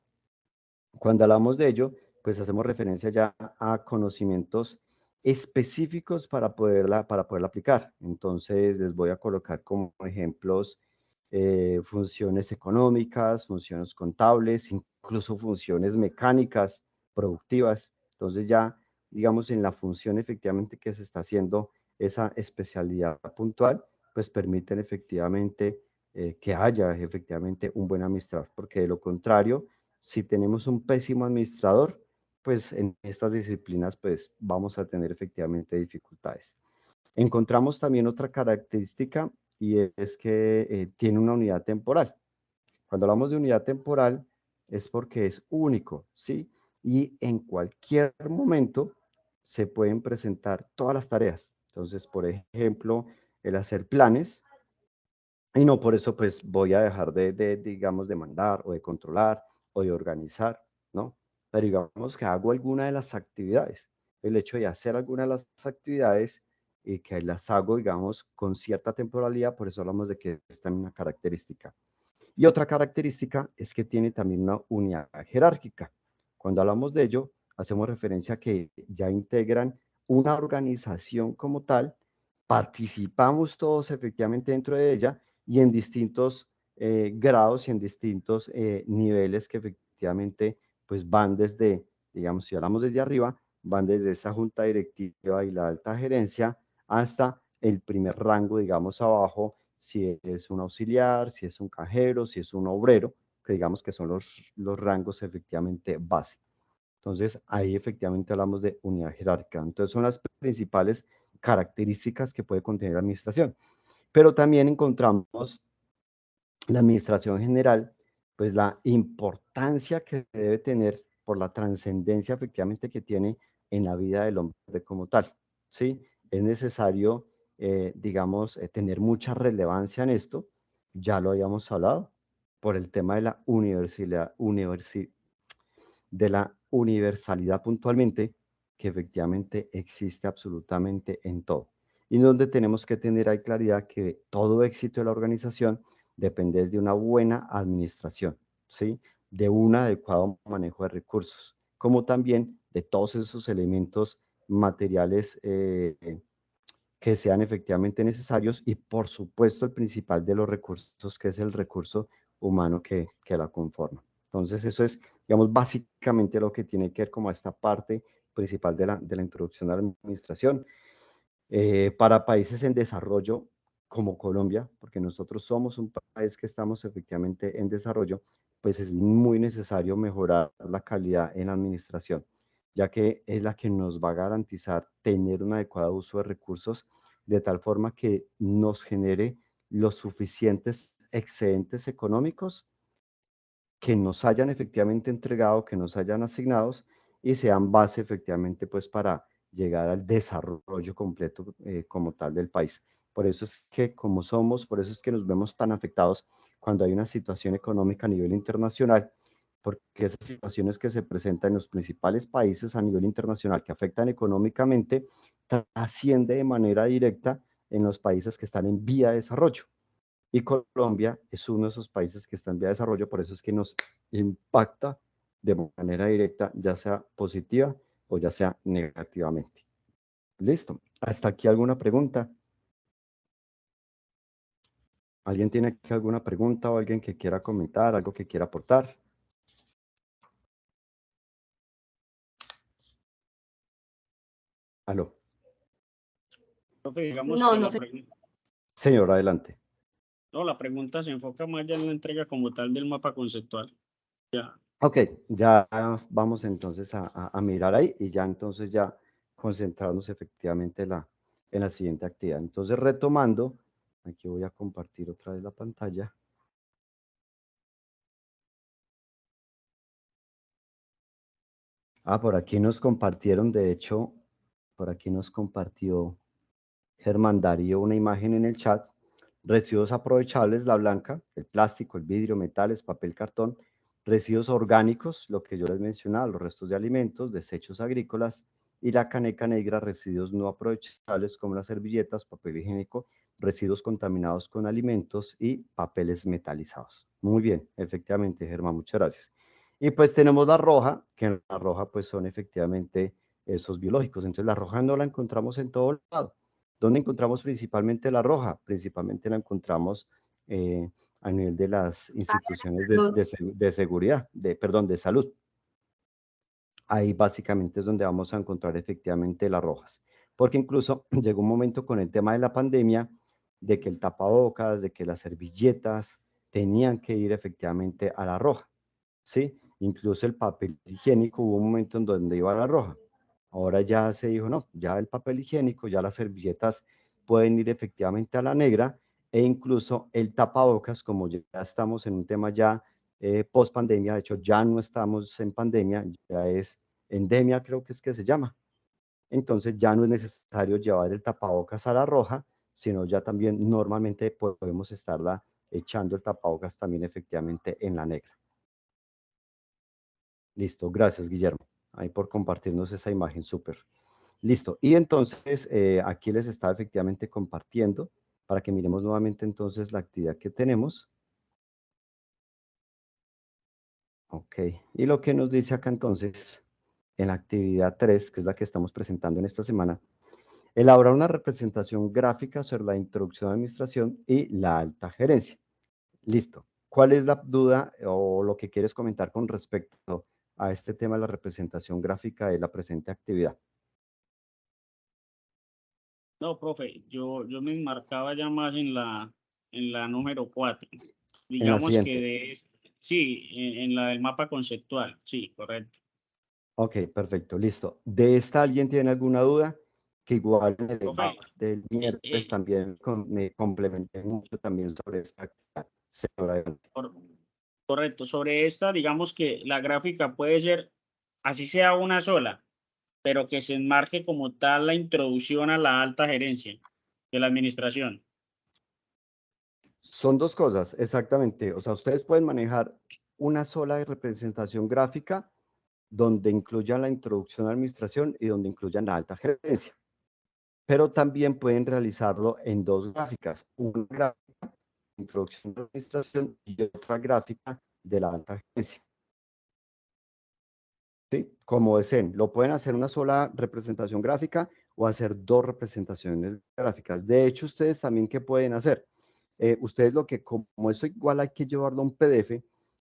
Cuando hablamos de ello, pues hacemos referencia ya a conocimientos específicos para poderla aplicar. Entonces, les voy a colocar como ejemplos funciones económicas, funciones contables, incluso funciones mecánicas, productivas. Entonces ya, digamos, en la función efectivamente que se está haciendo esa especialidad puntual, pues permiten efectivamente que haya efectivamente un buen administrador, porque de lo contrario, si tenemos un pésimo administrador, pues en estas disciplinas pues vamos a tener efectivamente dificultades. Encontramos también otra característica y es que tiene una unidad temporal. Cuando hablamos de unidad temporal es porque es único, ¿sí? Y en cualquier momento se pueden presentar todas las tareas. Entonces, por ejemplo, el hacer planes, y no por eso pues voy a dejar digamos, de mandar o de controlar o de organizar, ¿no? Pero digamos que hago alguna de las actividades. El hecho de hacer alguna de las actividades y que las hago, digamos, con cierta temporalidad, por eso hablamos de que está en una característica. Y otra característica es que tiene también una unidad jerárquica. Cuando hablamos de ello, hacemos referencia a que ya integran una organización como tal, participamos todos efectivamente dentro de ella y en distintos grados y en distintos niveles que efectivamente pues van desde, digamos, si hablamos desde arriba, van desde esa junta directiva y la alta gerencia hasta el primer rango, digamos, abajo, si es un auxiliar, si es un cajero, si es un obrero, que digamos que son los rangos efectivamente base. Entonces, ahí efectivamente hablamos de unidad jerárquica. Entonces, son las principales características que puede contener la administración. Pero también encontramos la administración general, pues la importancia que debe tener por la trascendencia efectivamente que tiene en la vida del hombre como tal, ¿sí? Es necesario, digamos, tener mucha relevancia en esto, ya lo habíamos hablado, por el tema de la universalidad puntualmente, que efectivamente existe absolutamente en todo. Y donde tenemos que tener ahí claridad que todo éxito de la organización depende de una buena administración, ¿sí? De un adecuado manejo de recursos, como también de todos esos elementos materiales que sean efectivamente necesarios y por supuesto el principal de los recursos que es el recurso humano que la conforma. Entonces eso es, digamos, básicamente lo que tiene que ver como esta parte principal de la introducción a la administración. Para países en desarrollo como Colombia, porque nosotros somos un país que estamos efectivamente en desarrollo, pues es muy necesario mejorar la calidad en la administración, ya que es la que nos va a garantizar tener un adecuado uso de recursos de tal forma que nos genere los suficientes excedentes económicos que nos hayan efectivamente entregado, que nos hayan asignados y sean base efectivamente pues para llegar al desarrollo completo como tal del país. Por eso es que como somos, por eso es que nos vemos tan afectados cuando hay una situación económica a nivel internacional, porque esas situaciones que se presentan en los principales países a nivel internacional que afectan económicamente trasciende de manera directa en los países que están en vía de desarrollo. Y Colombia es uno de esos países que está en vía de desarrollo, por eso es que nos impacta de manera directa, ya sea positiva o ya sea negativamente. Listo. ¿Hasta aquí alguna pregunta? ¿Alguien tiene aquí alguna pregunta o alguien que quiera comentar, algo que quiera aportar? Aló. Profe, digamos No, que no la sé. pregunta, Señor, adelante. no, la pregunta se enfoca más ya en la entrega como tal del mapa conceptual. Ya. Ok, ya vamos entonces a mirar ahí y ya entonces ya concentrarnos efectivamente en la siguiente actividad. Entonces, retomando, aquí voy a compartir otra vez la pantalla. Por aquí nos compartieron, de hecho, por aquí nos compartió Germán Darío una imagen en el chat. Residuos aprovechables, la blanca, el plástico, el vidrio, metales, papel, cartón. Residuos orgánicos, lo que yo les mencionaba, los restos de alimentos, desechos agrícolas. Y la caneca negra, residuos no aprovechables como las servilletas, papel higiénico, residuos contaminados con alimentos y papeles metalizados. Muy bien, efectivamente, Germán, muchas gracias. Y pues tenemos la roja, que en la roja pues son efectivamente esos biológicos. Entonces la roja no la encontramos en todo lado. ¿Dónde encontramos principalmente la roja? Principalmente la encontramos a nivel de las instituciones de seguridad, de salud. Ahí básicamente es donde vamos a encontrar efectivamente las rojas. Porque incluso llegó un momento con el tema de la pandemia, de que el tapabocas, de que las servilletas tenían que ir efectivamente a la roja, ¿sí? Incluso el papel higiénico, hubo un momento en donde iba a la roja. Ahora ya se dijo, no, ya el papel higiénico, ya las servilletas pueden ir efectivamente a la negra e incluso el tapabocas, como ya estamos en un tema ya post pandemia, de hecho ya no estamos en pandemia, ya es endemia creo que es que se llama. Entonces ya no es necesario llevar el tapabocas a la roja, sino ya también normalmente podemos estarla echando el tapabocas también efectivamente en la negra. Listo, gracias Guillermo, ahí por compartirnos esa imagen, súper. Listo, y entonces aquí les está efectivamente compartiendo para que miremos nuevamente entonces la actividad que tenemos. Ok, y lo que nos dice acá entonces, en la actividad 3, que es la que estamos presentando en esta semana, elaborar una representación gráfica sobre la introducción a la administración y la alta gerencia. Listo. ¿Cuál es la duda o lo que quieres comentar con respecto a este tema de la representación gráfica de la presente actividad? No, profe, yo me enmarcaba ya más en la número 4. En la Digamos que siguiente. sí, en la del mapa conceptual, sí, correcto. Ok, perfecto, listo. ¿De esta alguien tiene alguna duda? Que igual en el Profe, debate del miércoles también me complementé mucho también sobre esta actividad. Señora, adelante. correcto, sobre esta, digamos que la gráfica puede ser, así sea una sola, pero que se enmarque como tal la introducción a la alta gerencia de la administración. Son dos cosas, exactamente. O sea, ustedes pueden manejar una sola representación gráfica donde incluyan la introducción a la administración y donde incluyan la alta gerencia. Pero también pueden realizarlo en dos gráficas. Una gráfica de introducción a la administración y otra gráfica de la alta gerencia. ¿Sí? Como deseen. Lo pueden hacer una sola representación gráfica o hacer dos representaciones gráficas. De hecho, ustedes también, ¿qué pueden hacer? Ustedes lo que, como eso igual hay que llevarlo a un PDF,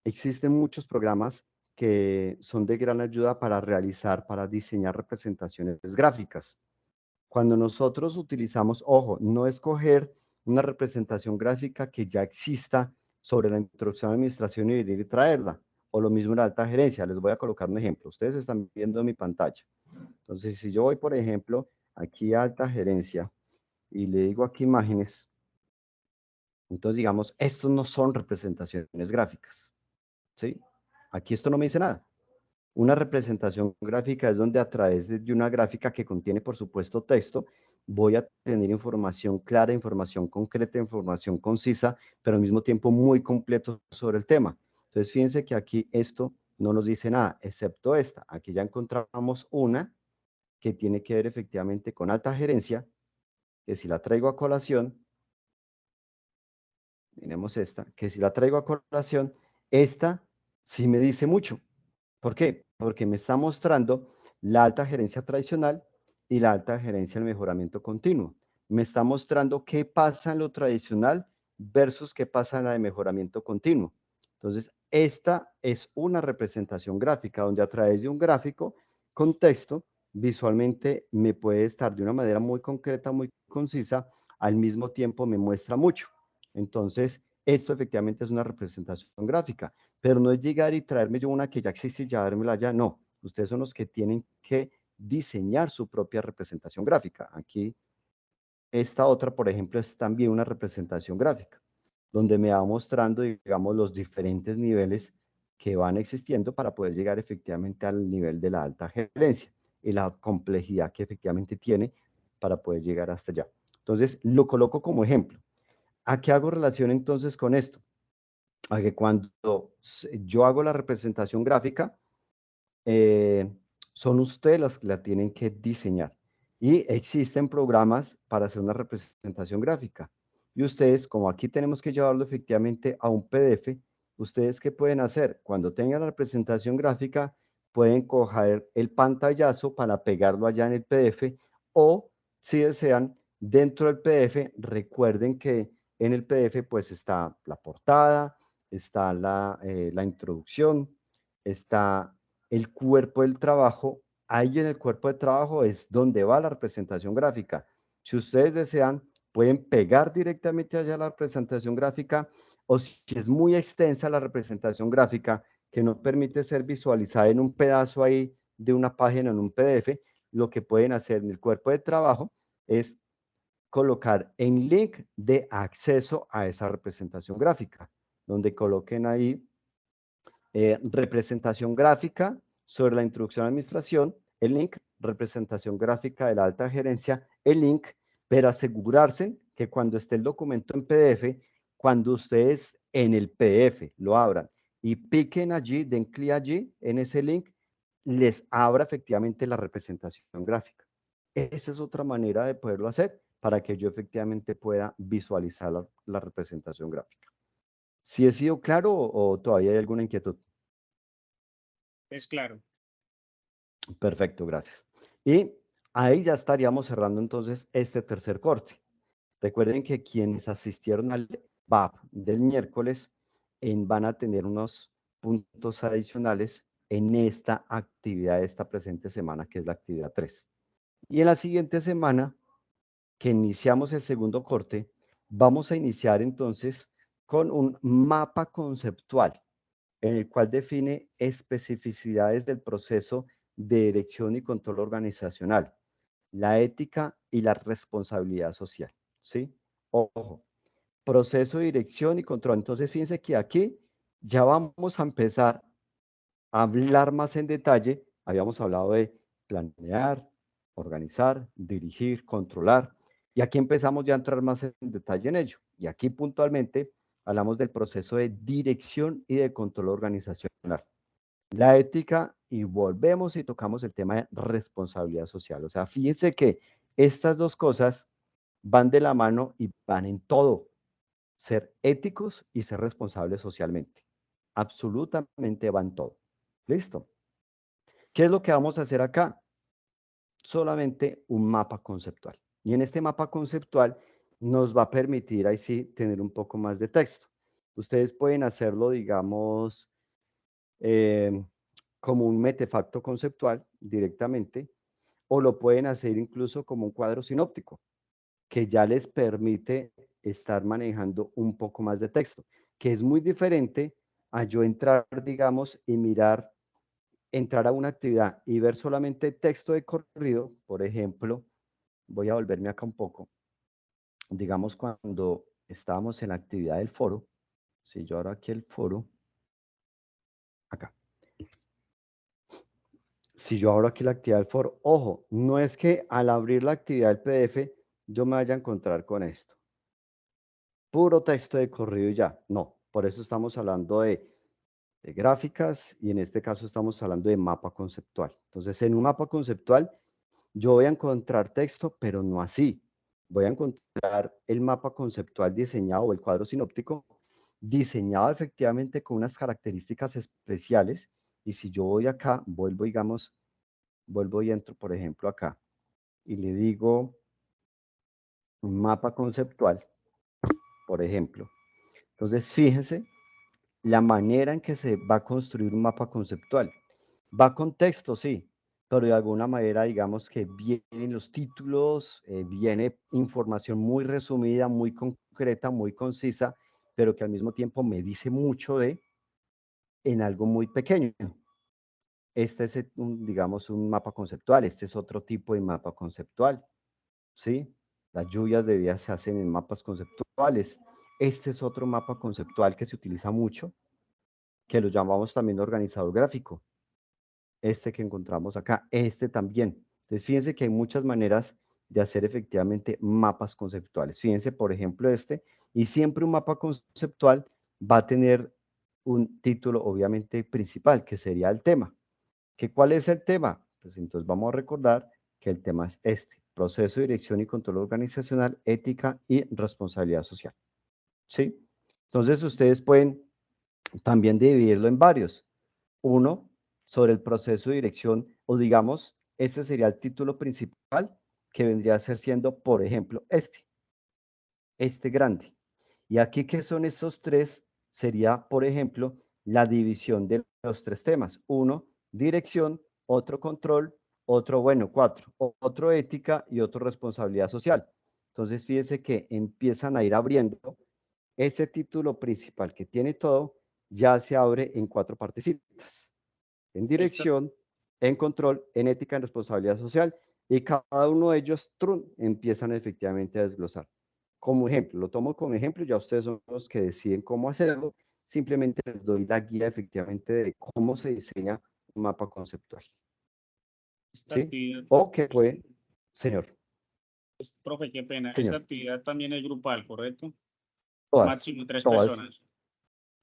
existen muchos programas que son de gran ayuda para realizar, para diseñar representaciones gráficas. Cuando nosotros utilizamos, ojo, no escoger una representación gráfica que ya exista sobre la introducción a la administración y venir y traerla, o lo mismo en la alta gerencia. Les voy a colocar un ejemplo. Ustedes están viendo mi pantalla. Entonces, si yo voy, por ejemplo, aquí a alta gerencia y le digo aquí imágenes, entonces digamos, estos no son representaciones gráficas, ¿sí? Aquí esto no me dice nada. Una representación gráfica es donde a través de una gráfica que contiene, por supuesto, texto, voy a tener información clara, información concreta, información concisa, pero al mismo tiempo muy completo sobre el tema. Entonces, fíjense que aquí esto no nos dice nada, excepto esta. Aquí ya encontramos una que tiene que ver efectivamente con alta gerencia, que si la traigo a colación, miremos esta, que si la traigo a colación, esta sí me dice mucho. ¿Por qué? Porque me está mostrando la alta gerencia tradicional y la alta gerencia del mejoramiento continuo. Me está mostrando qué pasa en lo tradicional versus qué pasa en la de mejoramiento continuo. Entonces, esta es una representación gráfica donde a través de un gráfico con texto, visualmente me puede estar de una manera muy concreta, muy concisa, al mismo tiempo me muestra mucho. Entonces, esto efectivamente es una representación gráfica, pero no es llegar y traerme yo una que ya existe y llevármela ya, no. Ustedes son los que tienen que diseñar su propia representación gráfica. Aquí, esta otra, por ejemplo, es también una representación gráfica, donde me va mostrando, digamos, los diferentes niveles que van existiendo para poder llegar efectivamente al nivel de la alta gerencia y la complejidad que efectivamente tiene para poder llegar hasta allá. Entonces, lo coloco como ejemplo. ¿A qué hago relación entonces con esto? A que cuando yo hago la representación gráfica, eh, son ustedes las que la tienen que diseñar. Y existen programas para hacer una representación gráfica. Y ustedes, como aquí tenemos que llevarlo efectivamente a un PDF, ¿ustedes qué pueden hacer? Cuando tengan la representación gráfica, pueden coger el pantallazo para pegarlo allá en el PDF o, si desean, dentro del PDF, recuerden que en el PDF pues está la portada, está la introducción, está el cuerpo del trabajo. Ahí en el cuerpo de trabajo es donde va la representación gráfica. Si ustedes desean, pueden pegar directamente allá la representación gráfica, o si es muy extensa la representación gráfica, que no permite ser visualizada en un pedazo ahí de una página en un PDF, lo que pueden hacer en el cuerpo de trabajo es colocar en link de acceso a esa representación gráfica, donde coloquen ahí representación gráfica sobre la introducción a la administración, el link, representación gráfica de la alta gerencia, el link, pero asegurarse que cuando esté el documento en PDF, cuando ustedes en el PDF lo abran y piquen allí, den clic allí en ese link, les abra efectivamente la representación gráfica. Esa es otra manera de poderlo hacer para que yo efectivamente pueda visualizar la representación gráfica. ¿Sí he sido claro o todavía hay alguna inquietud? Es claro. Perfecto, gracias. Y ahí ya estaríamos cerrando entonces este tercer corte. Recuerden que quienes asistieron al VAP del miércoles van a tener unos puntos adicionales en esta actividad de esta presente semana, que es la actividad 3. Y en la siguiente semana, que iniciamos el segundo corte, vamos a iniciar entonces con un mapa conceptual en el cual define especificidades del proceso de dirección y control organizacional, la ética y la responsabilidad social, ¿sí? Ojo, proceso de dirección y control. Entonces, fíjense que aquí ya vamos a empezar a hablar más en detalle. Habíamos hablado de planear, organizar, dirigir, controlar. Y aquí empezamos ya a entrar más en detalle en ello. Y aquí puntualmente hablamos del proceso de dirección y de control organizacional. La ética, y volvemos y tocamos el tema de responsabilidad social. O sea, fíjense que estas dos cosas van de la mano y van en todo. Ser éticos y ser responsables socialmente. Absolutamente van todo. ¿Listo? ¿Qué es lo que vamos a hacer acá? Solamente un mapa conceptual. Y en este mapa conceptual nos va a permitir, ahí sí, tener un poco más de texto. Ustedes pueden hacerlo, digamos, como un metefacto conceptual directamente, o lo pueden hacer incluso como un cuadro sinóptico, que ya les permite estar manejando un poco más de texto, que es muy diferente a yo entrar, digamos, y entrar a una actividad y ver solamente texto de corrido. Por ejemplo, voy a volverme acá un poco, digamos cuando estábamos en la actividad del foro, si yo abro aquí el foro, acá. Si yo abro aquí la actividad del foro, ojo, no es que al abrir la actividad del PDF yo me vaya a encontrar con esto. Puro texto de corrido y ya. No, por eso estamos hablando de gráficas y en este caso estamos hablando de mapa conceptual. Entonces, en un mapa conceptual yo voy a encontrar texto, pero no así. Voy a encontrar el mapa conceptual diseñado o el cuadro sinóptico diseñado efectivamente con unas características especiales. Y si yo voy acá, vuelvo, digamos, vuelvo y entro, por ejemplo, acá y le digo un mapa conceptual, por ejemplo. Entonces, fíjense la manera en que se va a construir un mapa conceptual. Va con texto, sí, pero de alguna manera, digamos que vienen los títulos, viene información muy resumida, muy concreta, muy concisa, pero que al mismo tiempo me dice mucho en algo muy pequeño. Este es, digamos, un mapa conceptual, este es otro tipo de mapa conceptual, ¿sí? Las lluvias de días se hacen en mapas conceptuales. Este es otro mapa conceptual que se utiliza mucho, que lo llamamos también organizador gráfico. Este que encontramos acá, este también. Entonces, fíjense que hay muchas maneras de hacer efectivamente mapas conceptuales. Fíjense, por ejemplo, y siempre un mapa conceptual va a tener un título, obviamente, principal, que sería el tema. ¿Cuál es el tema? Pues entonces vamos a recordar que el tema es proceso de dirección y control organizacional, ética y responsabilidad social. ¿Sí? Entonces, ustedes pueden también dividirlo en varios. Uno, sobre el proceso de dirección, o digamos, este sería el título principal, que vendría a ser siendo, por ejemplo, este grande. Y aquí, ¿qué son estos tres? Sería, por ejemplo, la división de los tres temas. Uno, dirección, otro control, otro, bueno, otro ética y otro responsabilidad social. Entonces, fíjense que empiezan a ir abriendo ese título principal que tiene todo, ya se abre en 4 partecitas. En dirección, en control, en ética, en responsabilidad social, y cada uno de ellos empiezan efectivamente a desglosar. Como ejemplo, lo tomo como ejemplo, ya ustedes son los que deciden cómo hacerlo, simplemente les doy la guía efectivamente de cómo se diseña un mapa conceptual. ¿Sí? O que puede, señor. Profe, qué pena. Señor. Esta actividad también es grupal, ¿correcto? Todas, Máximo 3 personas.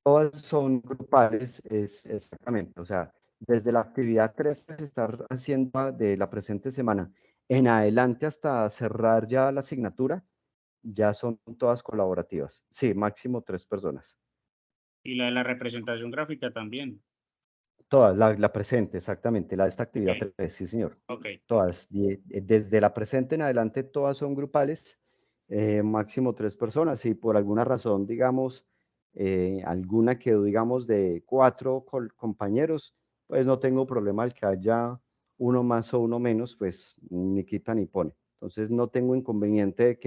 Todas son grupales, exactamente. O sea, desde la actividad 3 que se está haciendo de la presente semana en adelante hasta cerrar ya la asignatura, ya son todas colaborativas. Sí, máximo 3 personas. Y la de la representación gráfica también. Todas, la presente, exactamente, la de esta actividad Ok. 3, sí señor. Ok. Todas, desde la presente en adelante, todas son grupales, máximo 3 personas. Si por alguna razón, digamos, alguna quedó, digamos, de 4 compañeros, pues no tengo problema el que haya uno más o uno menos, pues ni quita ni pone. Entonces no tengo inconveniente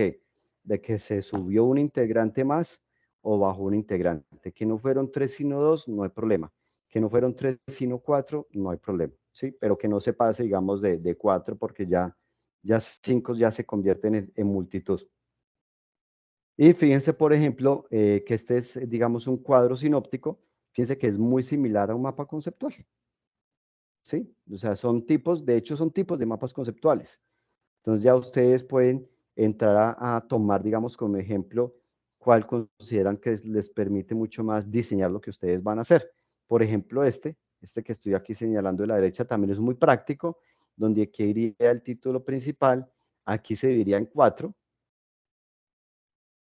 de que se subió un integrante más o bajó un integrante. Que no fueron 3 sino 2, no hay problema. Que no fueron 3 sino 4, no hay problema, ¿sí? Pero que no se pase, digamos, de 4 porque ya 5 ya se convierten en multitud. Y fíjense, por ejemplo, que este es, digamos, un cuadro sinóptico. Fíjense que es muy similar a un mapa conceptual, ¿sí? O sea, son tipos, de hecho, son tipos de mapas conceptuales. Entonces ya ustedes pueden entrar a tomar, digamos, como ejemplo, cuál consideran que les permite mucho más diseñar lo que ustedes van a hacer. Por ejemplo, este que estoy aquí señalando de la derecha también es muy práctico, donde aquí iría el título principal, aquí se dividiría en 4,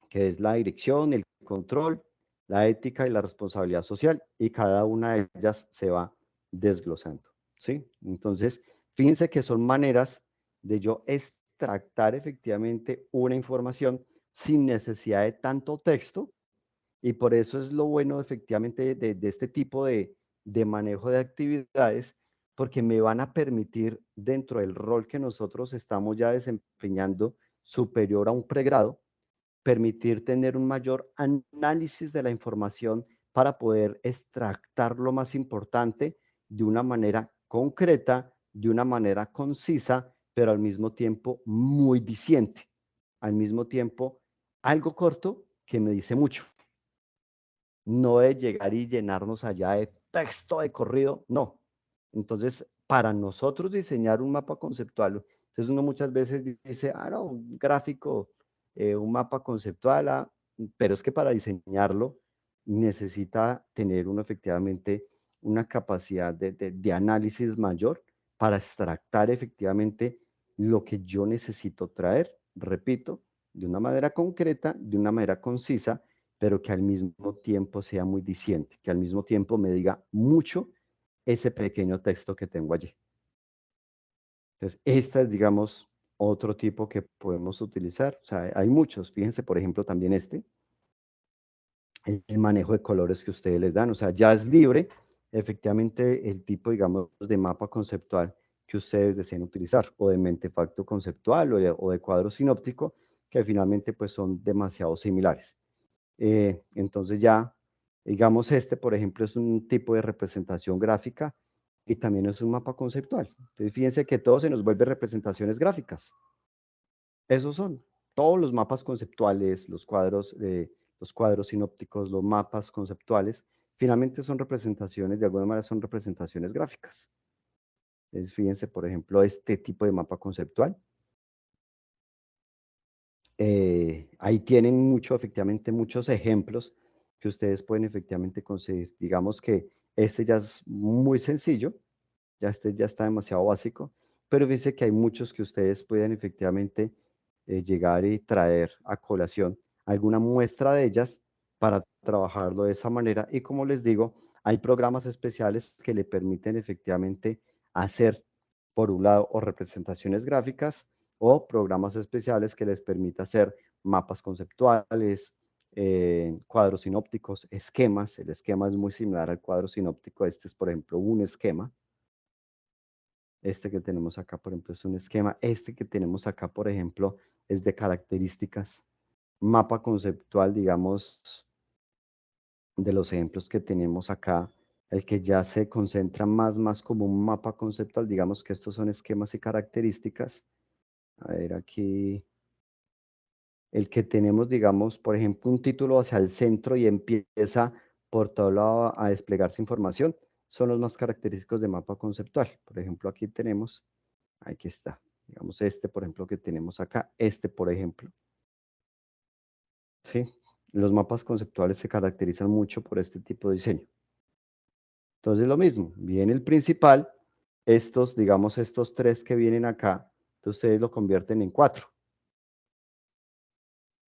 que es la dirección, el control, la ética y la responsabilidad social, y cada una de ellas se va desglosando, ¿sí? Entonces, fíjense que son maneras de yo extractar efectivamente una información sin necesidad de tanto texto, y por eso es lo bueno efectivamente de este tipo de manejo de actividades, porque me van a permitir, dentro del rol que nosotros estamos ya desempeñando superior a un pregrado, permitir tener un mayor análisis de la información para poder extractar lo más importante de una manera concreta, de una manera concisa, pero al mismo tiempo muy diciente. Al mismo tiempo, algo corto que me dice mucho. No de llegar y llenarnos allá de texto de corrido, no. Entonces, para nosotros diseñar un mapa conceptual, entonces uno muchas veces dice, no, un gráfico, un mapa conceptual, pero es que para diseñarlo necesita tener uno efectivamente una capacidad de análisis mayor para extractar efectivamente lo que yo necesito traer, repito, de una manera concreta, de una manera concisa, pero que al mismo tiempo sea muy diciente, que al mismo tiempo me diga mucho ese pequeño texto que tengo allí. Entonces, esta es, digamos, otro tipo que podemos utilizar. O sea, hay muchos. Fíjense, por ejemplo, también el manejo de colores que ustedes les dan. O sea, ya es libre, efectivamente, el tipo, digamos, de mapa conceptual que ustedes deseen utilizar, o de mentefacto conceptual, o de cuadro sinóptico, que finalmente, pues, son demasiado similares. Entonces ya, digamos, por ejemplo, es un tipo de representación gráfica y también es un mapa conceptual. Entonces, fíjense que todo se nos vuelve representaciones gráficas. Esos son todos los mapas conceptuales, los cuadros sinópticos, los mapas conceptuales, finalmente son representaciones, de alguna manera son representaciones gráficas. Entonces, fíjense, por ejemplo, este tipo de mapa conceptual. Ahí tienen efectivamente, muchos ejemplos que ustedes pueden efectivamente conseguir. Digamos que este ya es muy sencillo, ya está demasiado básico, pero fíjense que hay muchos que ustedes pueden efectivamente llegar y traer a colación alguna muestra de ellas para trabajarlo de esa manera. Y como les digo, hay programas especiales que le permiten efectivamente hacer, por un lado, o representaciones gráficas, o programas especiales que les permita hacer mapas conceptuales, cuadros sinópticos, esquemas. El esquema es muy similar al cuadro sinóptico. Este es, por ejemplo, un esquema. Este que tenemos acá, por ejemplo, es un esquema. Este que tenemos acá, por ejemplo, es de características. Mapa conceptual, digamos, de los ejemplos que tenemos acá, el que ya se concentra más como un mapa conceptual, digamos que estos son esquemas y características. A ver, aquí, el que tenemos, digamos, por ejemplo, un título hacia el centro y empieza por todo lado a desplegarse información, son los más característicos de mapa conceptual. Por ejemplo, aquí tenemos, aquí está, digamos por ejemplo, que tenemos acá, por ejemplo. ¿Sí? Los mapas conceptuales se caracterizan mucho por este tipo de diseño. Entonces, lo mismo, viene el principal, digamos, estos 3 que vienen acá, entonces ustedes lo convierten en 4.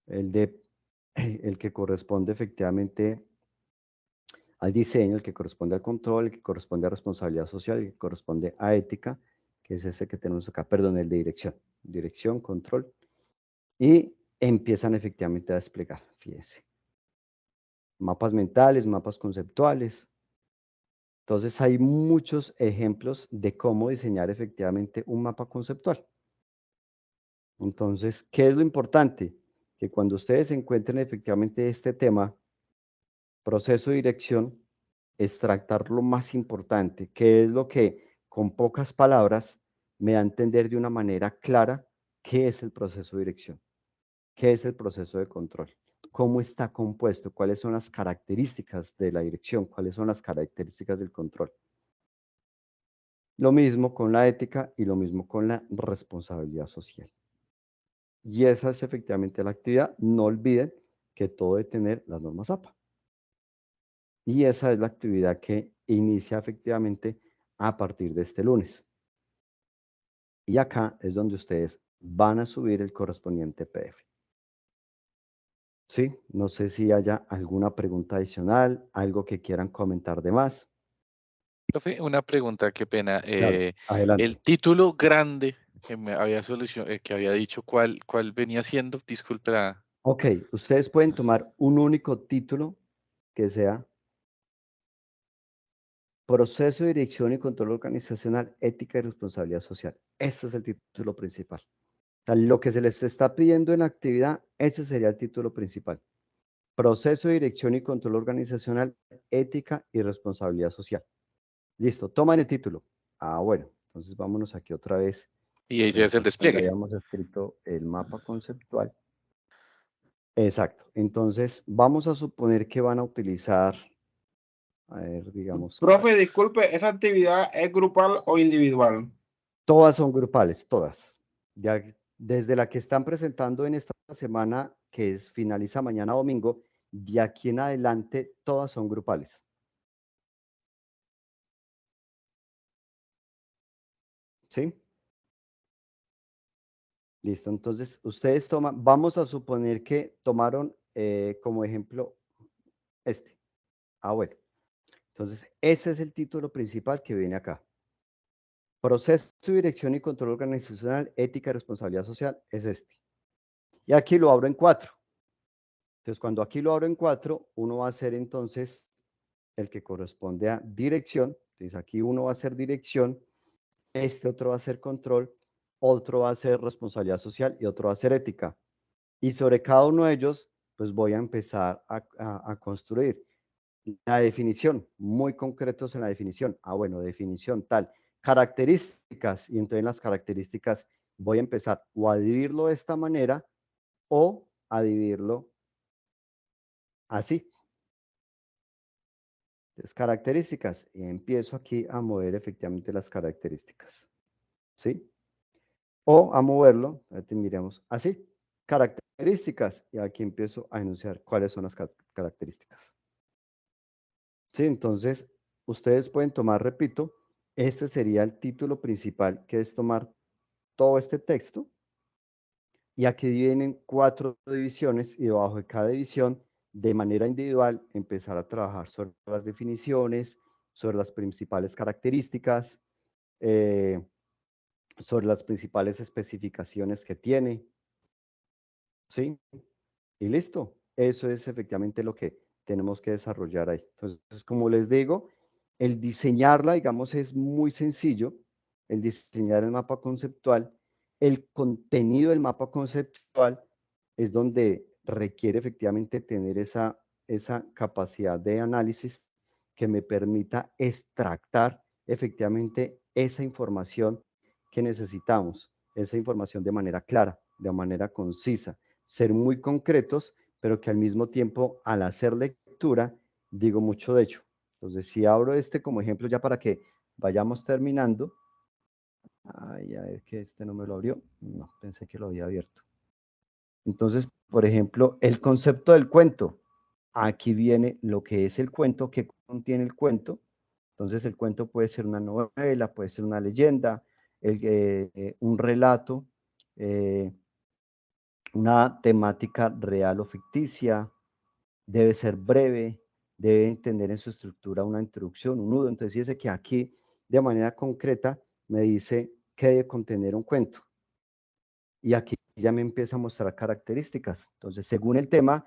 El que corresponde efectivamente al diseño, el que corresponde al control, el que corresponde a responsabilidad social, el que corresponde a ética, que es ese que tenemos acá, perdón, el de dirección, control, y empiezan efectivamente a desplegar, fíjense. Mapas mentales, mapas conceptuales. Entonces hay muchos ejemplos de cómo diseñar efectivamente un mapa conceptual. Entonces, ¿qué es lo importante? Que cuando ustedes encuentren efectivamente este tema, proceso de dirección, extractar lo más importante, que es lo que con pocas palabras me da a entender de una manera clara qué es el proceso de dirección, qué es el proceso de control, cómo está compuesto, cuáles son las características de la dirección, cuáles son las características del control. Lo mismo con la ética y lo mismo con la responsabilidad social. Y esa es efectivamente la actividad. No olviden que todo debe tener las normas APA. Y esa es la actividad que inicia efectivamente a partir de este lunes. Y acá es donde ustedes van a subir el correspondiente PDF. Sí, no sé si haya alguna pregunta adicional, algo que quieran comentar de más. Profe, una pregunta, qué pena. Claro, adelante. El título grande que me había que había dicho, ¿cuál venía siendo? Disculpe la... Ok, ustedes pueden tomar un único título que sea Proceso de Dirección y Control Organizacional, Ética y Responsabilidad Social. Este es el título principal. O sea, lo que se les está pidiendo en la actividad, ese sería el título principal. Proceso de Dirección y Control Organizacional, Ética y Responsabilidad Social. Listo, toman el título. Ah, bueno, entonces vámonos aquí otra vez. Y ahí ya es el Donde despliegue. habíamos escrito el mapa conceptual. Exacto. Entonces, vamos a suponer que van a utilizar, a ver, digamos, Profe, disculpe, ¿esa actividad es grupal o individual? todas son grupales, todas. Ya desde la que están presentando en esta semana, que finaliza mañana domingo, de aquí en adelante, todas son grupales. ¿Sí? Listo, entonces ustedes toman, vamos a suponer que tomaron como ejemplo este. Ah, bueno. Entonces, ese es el título principal que viene acá. Proceso de dirección y control organizacional, ética y responsabilidad social es este. Y aquí lo abro en 4. Entonces, cuando aquí lo abro en 4, uno va a hacer entonces el que corresponde a dirección. Entonces, aquí uno va a hacer dirección, este otro va a ser control, otro va a ser responsabilidad social y otro va a ser ética. Y sobre cada uno de ellos, pues voy a empezar a construir la definición, muy concretos en la definición. Ah, bueno, definición tal. Características, y entonces en las características voy a empezar o a dividirlo de esta manera o a dividirlo así. Entonces, características, y empiezo aquí a mover efectivamente las características. ¿Sí? O a moverlo, miremos así, características, y aquí empiezo a enunciar cuáles son las características. ¿Sí? Entonces, ustedes pueden tomar, repito, este sería el título principal, que es tomar todo este texto, y aquí vienen 4 divisiones, y debajo de cada división, de manera individual, empezar a trabajar sobre las definiciones, sobre las principales características, sobre las principales especificaciones que tiene, ¿sí? Y listo, eso es efectivamente lo que tenemos que desarrollar ahí. Entonces, como les digo, el diseñarla, digamos, es muy sencillo, el diseñar el mapa conceptual. El contenido del mapa conceptual es donde requiere efectivamente tener esa capacidad de análisis que me permita extractar efectivamente esa información que necesitamos, esa información de manera clara, de manera concisa, ser muy concretos, pero que al mismo tiempo, al hacer lectura, digo mucho de hecho. Entonces, si abro este como ejemplo ya para que vayamos terminando. Ay, a ver que este no me lo abrió. No, pensé que lo había abierto. Entonces, por ejemplo, el concepto del cuento. Aquí viene lo que es el cuento, que contiene el cuento. Entonces, el cuento puede ser una novela, puede ser una leyenda, un relato, una temática real o ficticia, debe ser breve, deben tener en su estructura una introducción, un nudo. Entonces, fíjese que aquí, de manera concreta, me dice qué debe contener un cuento. Y aquí ya me empieza a mostrar características. Entonces, según el tema,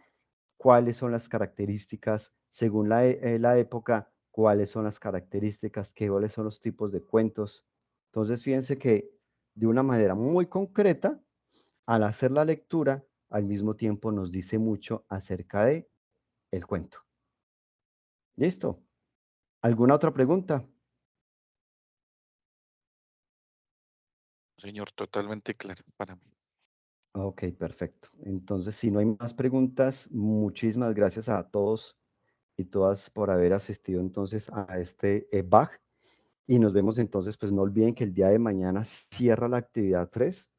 cuáles son las características, según la época, cuáles son las características, cuáles son los tipos de cuentos. Entonces, fíjense que de una manera muy concreta, al hacer la lectura, al mismo tiempo nos dice mucho acerca de el cuento. ¿Listo? ¿Alguna otra pregunta? Señor, totalmente claro para mí. Ok, perfecto. Entonces, si no hay más preguntas, muchísimas gracias a todos y todas por haber asistido entonces a este BAG. Y nos vemos entonces, pues no olviden que el día de mañana cierra la actividad 3.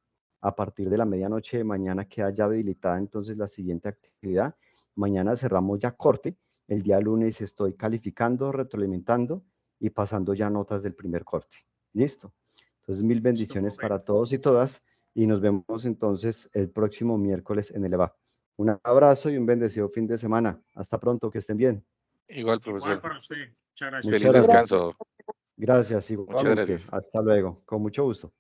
A partir de la medianoche de mañana queda ya habilitada entonces la siguiente actividad. Mañana cerramos ya corte. El día lunes estoy calificando, retroalimentando y pasando ya notas del primer corte. ¿Listo? Entonces, mil bendiciones para todos y todas. Y nos vemos entonces el próximo miércoles en el EVA. Un abrazo y un bendecido fin de semana. Hasta pronto, que estén bien. Igual, profesor. Igual para usted. Muchas gracias. Feliz Muchas gracias. descanso. Gracias, Muchas igualmente. gracias. Hasta luego. Con mucho gusto.